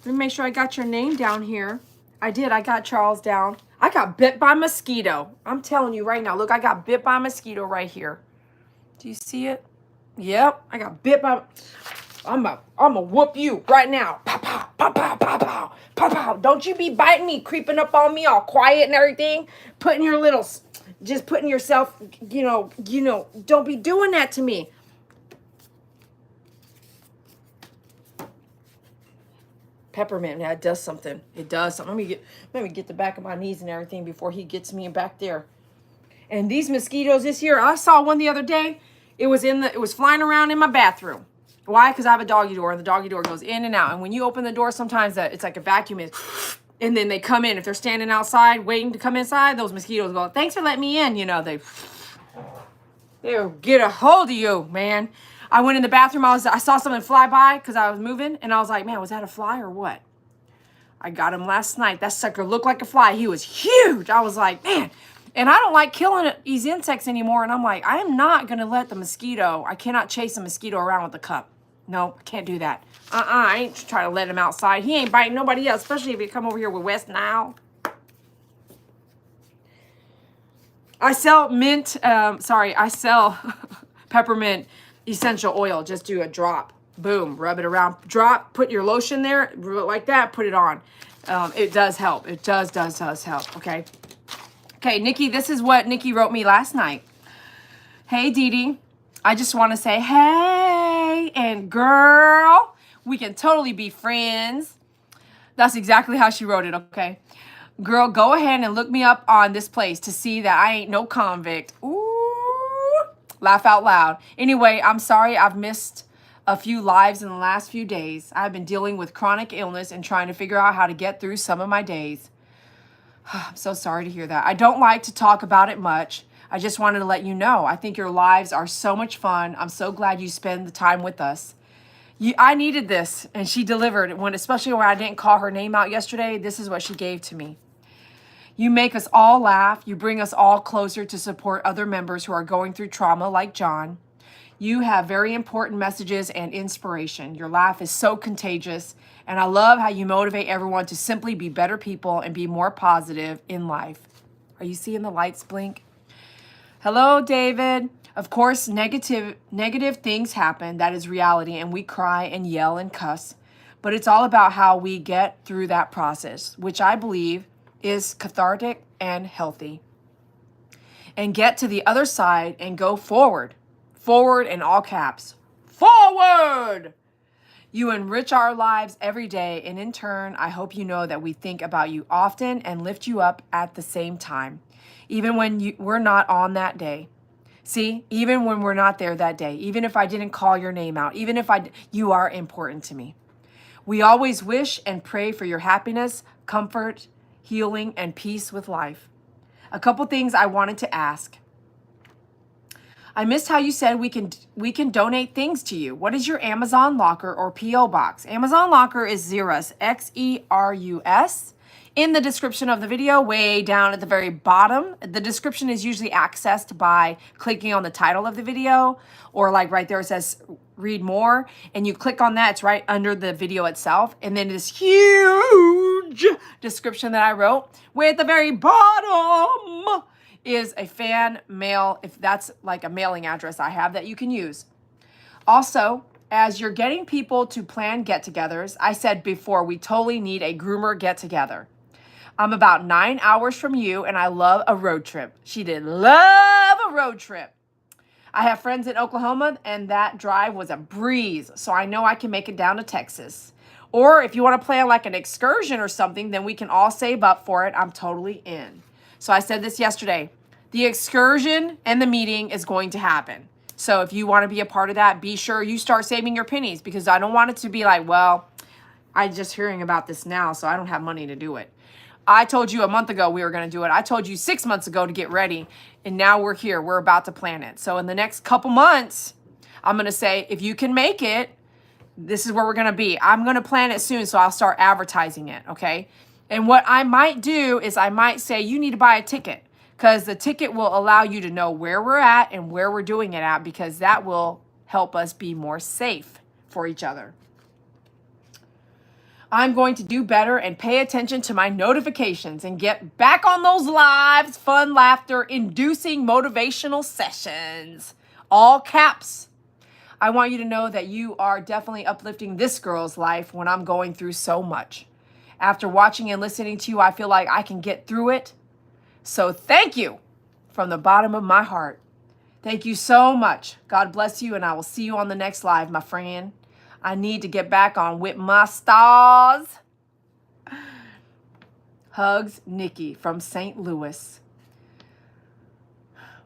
Let me make sure I got your name down here. I did. I got Charles down. I got bit by a mosquito. I'm telling you right now. Look, I got bit by a mosquito right here. Do you see it? Yep. I got bit by... I'm gonna whoop you right now. Pow, pow, pow, pow, pow, pow, pow, pow. Don't you be biting me, creeping up on me all quiet and everything. Putting your little... Just putting yourself, you know, don't be doing that to me. Peppermint, yeah, it does something. It does something. Let me get the back of my knees and everything before he gets me back there. And these mosquitoes this year, I saw one the other day. It was flying around in my bathroom. Why? Because I have a doggy door, and the doggy door goes in and out. And when you open the door, sometimes it's like a vacuum is, and then they come in. If they're standing outside waiting to come inside, those mosquitoes go, thanks for letting me in. You know, they'll get a hold of you, man. I went in the bathroom. I saw something fly by because I was moving, and I was like, man, was that a fly or what? I got him last night. That sucker looked like a fly. He was huge. I was like, man. And I don't like killing these insects anymore. And I'm like, I am not going to let the mosquito, I cannot chase a mosquito around with a cup. No, I can't do that. I ain't trying to let him outside. He ain't biting nobody else, especially if you come over here with West Nile. I sell I sell peppermint essential oil. Just do a drop. Boom, rub it around. Drop, put your lotion there, like that, put it on. It does help. It does help, okay? Okay, Nikki, this is what Nikki wrote me last night. Hey, Dede, I just want to say, hey, and girl, we can totally be friends. That's exactly how she wrote it, okay? Girl, go ahead and look me up on this place to see that I ain't no convict. Ooh, laugh out loud. Anyway, I'm sorry I've missed a few lives in the last few days. I've been dealing with chronic illness and trying to figure out how to get through some of my days. I'm so sorry to hear that. I don't like to talk about it much. I just wanted to let you know. I think your lives are so much fun. I'm so glad you spend the time with us. I needed this, and she delivered. Especially when I didn't call her name out yesterday, this is what she gave to me. You make us all laugh. You bring us all closer to support other members who are going through trauma like John. You have very important messages and inspiration. Your laugh is so contagious, and I love how you motivate everyone to simply be better people and be more positive in life. Are you seeing the lights blink? Hello, David. Of course, negative things happen. That is reality, and we cry and yell and cuss. But it's all about how we get through that process, which I believe is cathartic and healthy. And get to the other side and go forward. Forward in all caps. Forward! You enrich our lives every day, and in turn, I hope you know that we think about you often and lift you up at the same time, even when we're not on that day. See, even when we're not there that day, even if I didn't call your name out, even if you are important to me. We always wish and pray for your happiness, comfort, healing, and peace with life. A couple things I wanted to ask. I missed how you said we can donate things to you. What is your Amazon locker or P.O. box? Amazon locker is Xerus, Xerus. In the description of the video, way down at the very bottom, the description is usually accessed by clicking on the title of the video, or like right there it says read more, and you click on that, it's right under the video itself, and then this huge description that I wrote, way at the very bottom is a fan mail, if that's like a mailing address I have that you can use. Also, as you're getting people to plan get-togethers, I said before, we totally need a groomer get-together. I'm about 9 hours from you, and I love a road trip. She did love a road trip. I have friends in Oklahoma, and that drive was a breeze, so I know I can make it down to Texas. Or if you want to plan like an excursion or something, then we can all save up for it. I'm totally in. So I said this yesterday. The excursion and the meeting is going to happen. So if you want to be a part of that, be sure you start saving your pennies, because I don't want it to be like, well, I'm just hearing about this now, so I don't have money to do it. I told you a month ago we were going to do it. I told you 6 months ago to get ready, and now we're here. We're about to plan it. So in the next couple months, I'm going to say, if you can make it, this is where we're going to be. I'm going to plan it soon, so I'll start advertising it, okay? And what I might do is I might say you need to buy a ticket, because the ticket will allow you to know where we're at and where we're doing it at, because that will help us be more safe for each other. I'm going to do better and pay attention to my notifications and get back on those lives, fun, laughter, inducing motivational sessions. All caps. I want you to know that you are definitely uplifting this girl's life when I'm going through so much. After watching and listening to you, I feel like I can get through it. So thank you from the bottom of my heart. Thank you so much. God bless you, and I will see you on the next live, my friend. I need to get back on with my stars. Hugs, Nikki from St. Louis.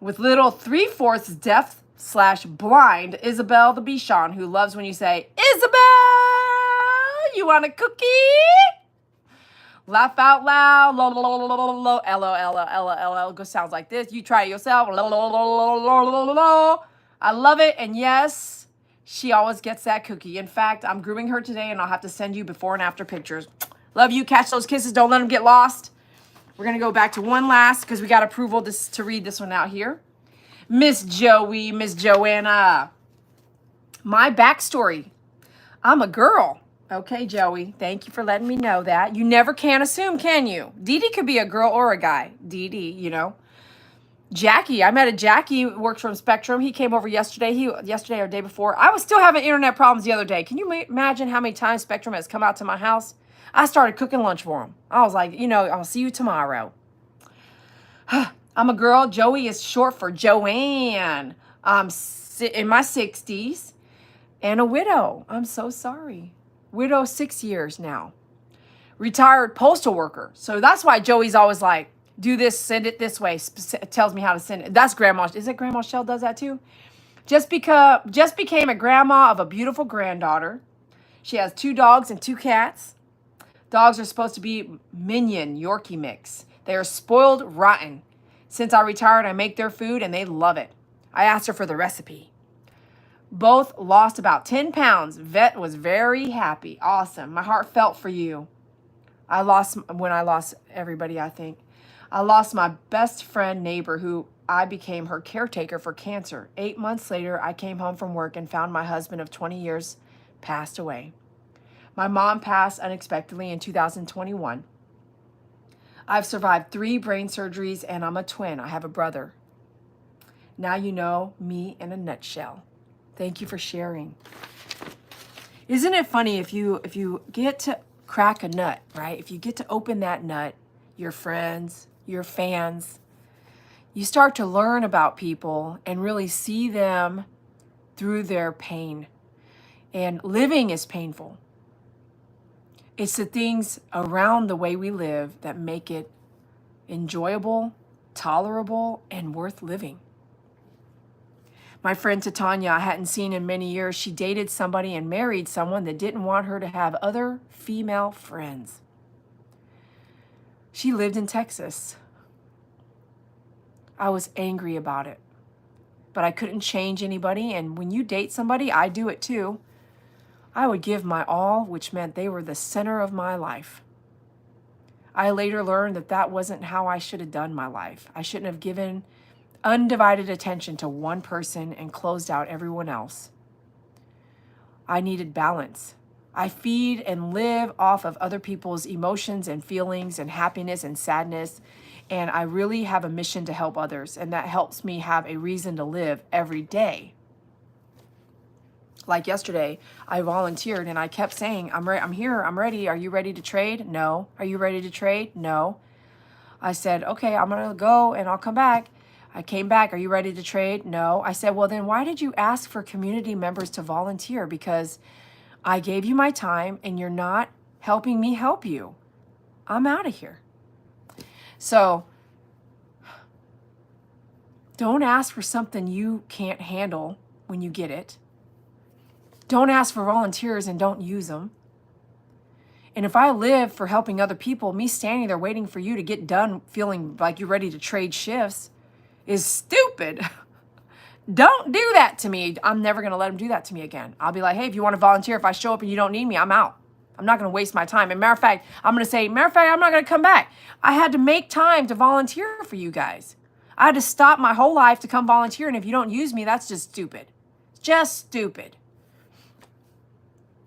with little 3/4 deaf / blind Isabel the Bichon, who loves when you say, Isabel, you want a cookie? Laugh out loud, LOL, go sounds like this. You try it yourself, I love it, and yes, she always gets that cookie. In fact, I'm grooming her today, and I'll have to send you before and after pictures. Love you, catch those kisses, don't let them get lost. We're gonna go back to one last, because we got approval to read this one out here. Miss Joey, Miss Joanna. My backstory. I'm a girl. Okay, Joey, thank you for letting me know that. You never can assume, can you? Dede could be a girl or a guy. Dede, you know. Jackie, I met a Jackie who works from Spectrum. He came over yesterday. Yesterday or day before. I was still having internet problems the other day. Can you imagine how many times Spectrum has come out to my house? I started cooking lunch for him. I was like, you know, I'll see you tomorrow. I'm a girl. Joey is short for Joanne. I'm in my 60s and a widow. I'm so sorry. Widow 6 years now. Retired postal worker. So that's why Joey's always like, do this, send it this way. Tells me how to send it. That's Grandma. Is it Grandma Shell does that too? Just became a grandma of a beautiful granddaughter. She has 2 dogs and 2 cats. Dogs are supposed to be Minion Yorkie mix. They are spoiled rotten. Since I retired, I make their food and they love it. I asked her for the recipe. Both lost about 10 pounds. Vet was very happy. Awesome. My heart felt for you. I lost everybody, I think. I lost my best friend neighbor who I became her caretaker for cancer. 8 months later, I came home from work and found my husband of 20 years passed away. My mom passed unexpectedly in 2021. I've survived 3 brain surgeries and I'm a twin. I have a brother. Now you know me in a nutshell. Thank you for sharing. Isn't it funny if you get to crack a nut, right? If you get to open that nut, your friends, your fans, you start to learn about people and really see them through their pain. And living is painful. It's the things around the way we live that make it enjoyable, tolerable, and worth living. My friend Titania, I hadn't seen in many years. She dated somebody and married someone that didn't want her to have other female friends. She lived in Texas. I was angry about it, but I couldn't change anybody. And when you date somebody, I do it too. I would give my all, which meant they were the center of my life. I later learned that that wasn't how I should have done my life. I shouldn't have given undivided attention to one person and closed out everyone else. I needed balance. I feed and live off of other people's emotions and feelings and happiness and sadness. And I really have a mission to help others. And that helps me have a reason to live every day. Like yesterday, I volunteered and I kept saying, I'm here, I'm ready. Are you ready to trade? No. Are you ready to trade? No. I said, okay, I'm going to go and I'll come back. I came back. Are you ready to trade? No. I said, well, then why did you ask for community members to volunteer? Because I gave you my time and you're not helping me help you. I'm out of here. So don't ask for something you can't handle when you get it. Don't ask for volunteers and don't use them. And if I live for helping other people, me standing there waiting for you to get done feeling like you're ready to trade shifts is stupid. Don't do that to me. I'm never going to let them do that to me again. I'll be like, hey, if you want to volunteer, if I show up and you don't need me, I'm out. I'm not going to waste my time. And matter of fact, I'm going to say, I'm not going to come back. I had to make time to volunteer for you guys. I had to stop my whole life to come volunteer. And if you don't use me, that's just stupid. Just stupid.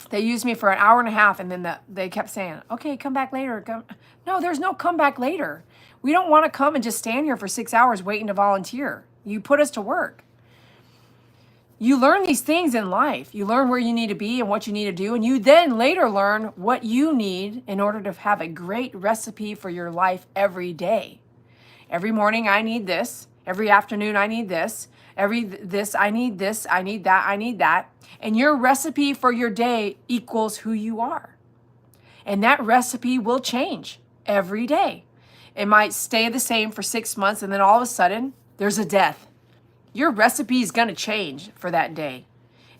They used me for an hour and a half, and then they kept saying, okay, come back later. No, there's no come back later. We don't want to come and just stand here for 6 hours waiting to volunteer. You put us to work. You learn these things in life. You learn where you need to be and what you need to do, and you then later learn what you need in order to have a great recipe for your life every day. Every morning, I need this. Every afternoon, I need this. I need this, I need that, I need that. And your recipe for your day equals who you are. And that recipe will change every day. It might stay the same for 6 months and then all of a sudden there's a death. Your recipe is going to change for that day.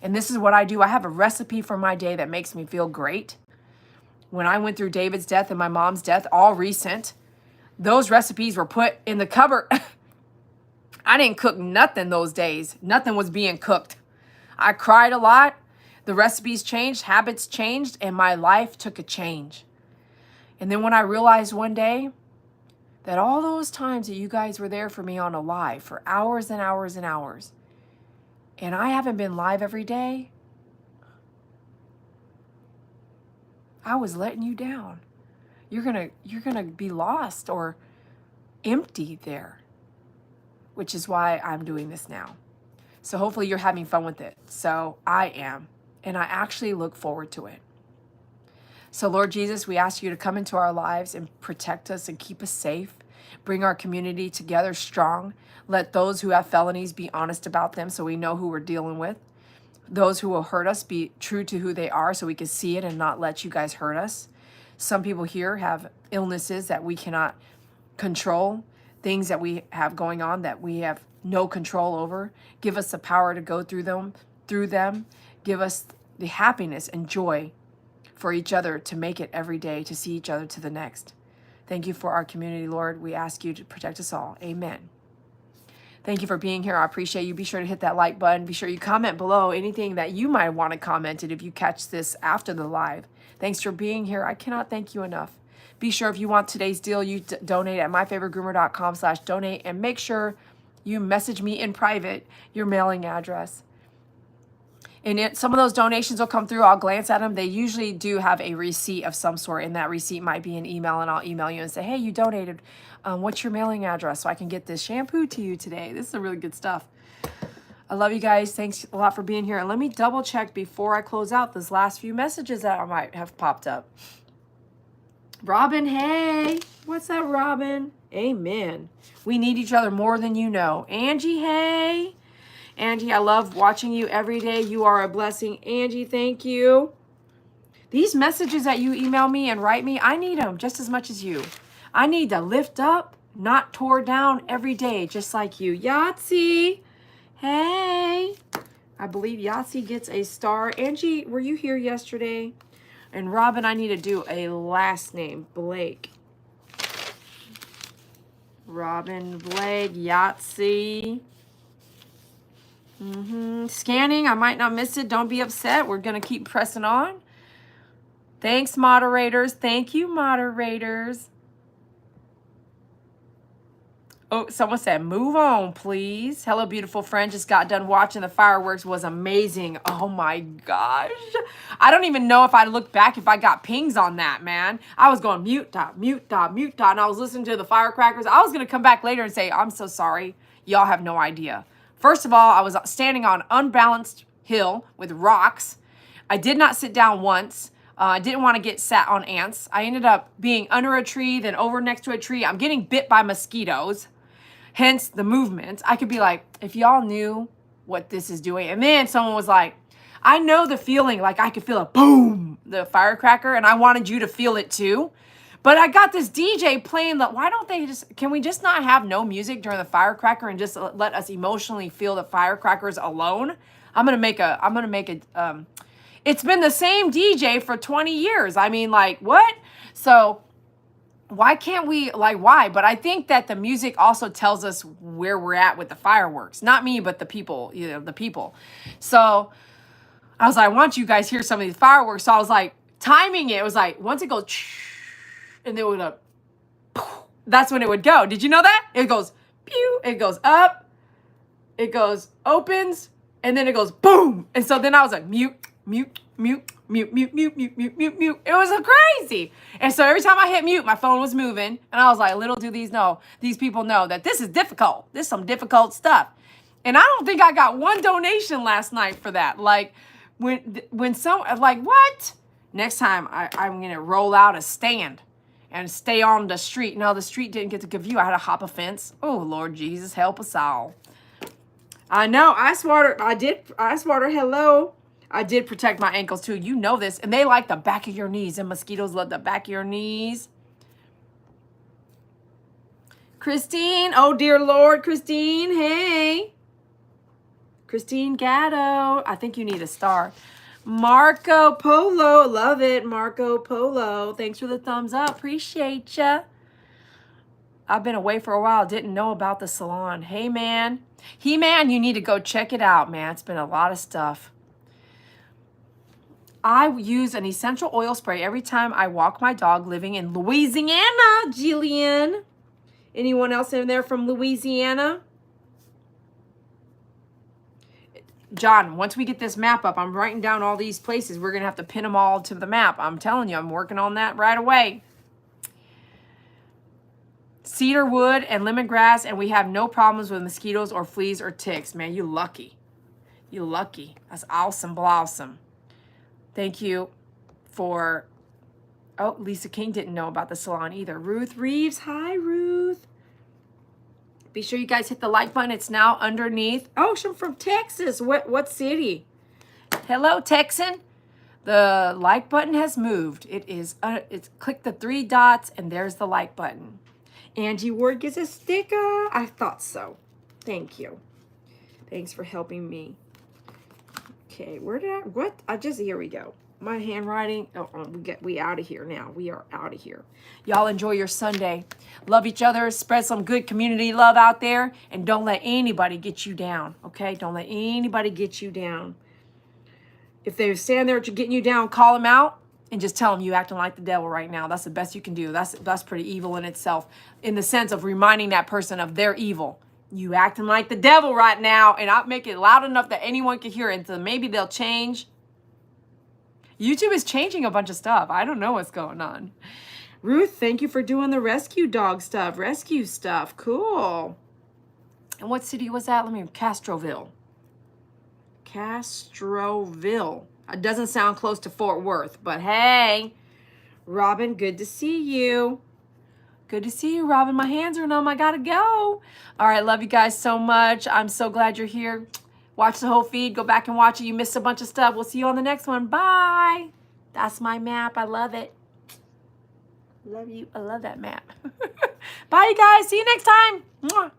And this is what I do. I have a recipe for my day that makes me feel great. When I went through David's death and my mom's death, all recent, those recipes were put in the cupboard. I didn't cook nothing those days. Nothing was being cooked. I cried a lot. The recipes changed, habits changed, and my life took a change. And then when I realized one day that all those times that you guys were there for me on a live for hours and hours and hours, and I haven't been live every day, I was letting you down. You're gonna be lost or empty there, which is why I'm doing this now. So hopefully you're having fun with it. So I am, and I actually look forward to it. So Lord Jesus, we ask you to come into our lives and protect us and keep us safe. Bring our community together strong. Let those who have felonies be honest about them so we know who we're dealing with. Those who will hurt us be true to who they are so we can see it and not let you guys hurt us. Some people here have illnesses that we cannot control, things that we have going on that we have no control over. Give us the power to go through them. Give us the happiness and joy for each other to make it every day, to see each other to the next. Thank you for our community, Lord. We ask you to protect us all. Amen. Thank you for being here. I appreciate you. Be sure to hit that like button. Be sure you comment below anything that you might want to comment it if you catch this after the live. Thanks for being here. I cannot thank you enough. Be sure if you want today's deal, you donate at myfavoritegroomer.com/donate, and make sure you message me in private your mailing address. And some of those donations will come through. I'll glance at them. They usually do have a receipt of some sort, and that receipt might be an email, and I'll email you and say, hey, you donated. What's your mailing address so I can get this shampoo to you today? This is really good stuff. I love you guys. Thanks a lot for being here. And let me double check before I close out those last few messages that I might have popped up. Robin, hey. What's up, Robin? Amen. We need each other more than you know. Angie, hey. Angie, I love watching you every day. You are a blessing. Angie, thank you. These messages that you email me and write me, I need them just as much as you. I need to lift up, not tore down every day, just like you. Yahtzee, hey. I believe Yahtzee gets a star. Angie, were you here yesterday? And Robin, I need to do a last name, Blake. Robin, Blake, Yahtzee. Scanning, I might not miss it. Don't be upset. We're going to keep pressing on. Thanks, moderators. Thank you, moderators. Oh, someone said, move on, please. Hello, beautiful friend. Just got done watching the fireworks. Was amazing. Oh, my gosh. I don't even know if I look back if I got pings on that, man. I was going mute dot, mute dot, mute dot, and I was listening to the firecrackers. I was going to come back later and say, I'm so sorry. Y'all have no idea. First of all, I was standing on an unbalanced hill with rocks. I did not sit down once. I didn't want to get sat on ants. I ended up being under a tree, then over next to a tree. I'm getting bit by mosquitoes, hence the movement. I could be like, if y'all knew what this is doing. And then someone was like, I know the feeling, like I could feel a boom, the firecracker, and I wanted you to feel it too. But I got this DJ playing why don't they can we just not have no music during the firecracker and just let us emotionally feel the firecrackers alone? I'm going to make a, it's been the same DJ for 20 years. I mean, like, what? So why can't we, why? But I think that the music also tells us where we're at with the fireworks. Not me, but the people, the people. So I was like, I want you guys to hear some of these fireworks. So I was like, timing it. It was like, once it goes, and then it would that's when it would go. Did you know that? It goes, pew, it goes up, it goes, opens, and then it goes, boom. And so then I was like, mute, mute, mute, mute, mute, mute, mute, mute, mute, mute. It was crazy. And so every time I hit mute, my phone was moving. And I was like, little do these people know that this is difficult. This is some difficult stuff. And I don't think I got one donation last night for that. Like, when some, like, what? Next time, I'm going to roll out a stand and stay on the street. No, the street didn't get the good view. I had to hop a fence. Oh, Lord Jesus, help us all. I know. Ice water, hello. I did protect my ankles, too. You know this. And they like the back of your knees. And mosquitoes love the back of your knees. Christine. Oh, dear Lord, Christine. Hey. Christine Gatto. I think you need a star. Marco Polo. Love it, Marco Polo. Thanks for the thumbs up. Appreciate ya. I've been away for a while. Didn't know about the salon. Hey, man. He-Man, you need to go check it out, man. It's been a lot of stuff. I use an essential oil spray every time I walk my dog living in Louisiana, Jillian. Anyone else in there from Louisiana? John, once we get this map up, I'm writing down all these places. We're going to have to pin them all to the map. I'm telling you, I'm working on that right away. Cedar wood and lemongrass, and we have no problems with mosquitoes or fleas or ticks. Man, you lucky. You lucky. That's awesome, blossom. Thank you for... Oh, Lisa King didn't know about the salon either. Ruth Reeves. Hi, Ruth. Be sure you guys hit the like button. It's now underneath. Oh, she's from Texas. What city? Hello, Texan. The like button has moved. It's click the 3 dots, and there's the like button. Angie Ward gets a sticker. I thought so. Thank you. Thanks for helping me. Okay, here we go. My handwriting. Oh, we out of here now. We are out of here. Y'all enjoy your Sunday. Love each other. Spread some good community love out there. And don't let anybody get you down. Okay? Don't let anybody get you down. If they stand there getting you down, call them out and just tell them you acting like the devil right now. That's the best you can do. That's pretty evil in itself, in the sense of reminding that person of their evil. You acting like the devil right now, and I'll make it loud enough that anyone can hear it, and so maybe they'll change. YouTube is changing a bunch of stuff. I don't know what's going on. Ruth, thank you for doing the rescue dog stuff. Rescue stuff. Cool. And what city was that? Castroville. Castroville. It doesn't sound close to Fort Worth, but hey, Robin, good to see you. Good to see you, Robin. My hands are numb. I gotta go. All right, love you guys so much. I'm so glad you're here. Watch the whole feed. Go back and watch it. You missed a bunch of stuff. We'll see you on the next one. Bye. That's my map. I love it. Love you. I love that map. Bye, you guys. See you next time. Mwah.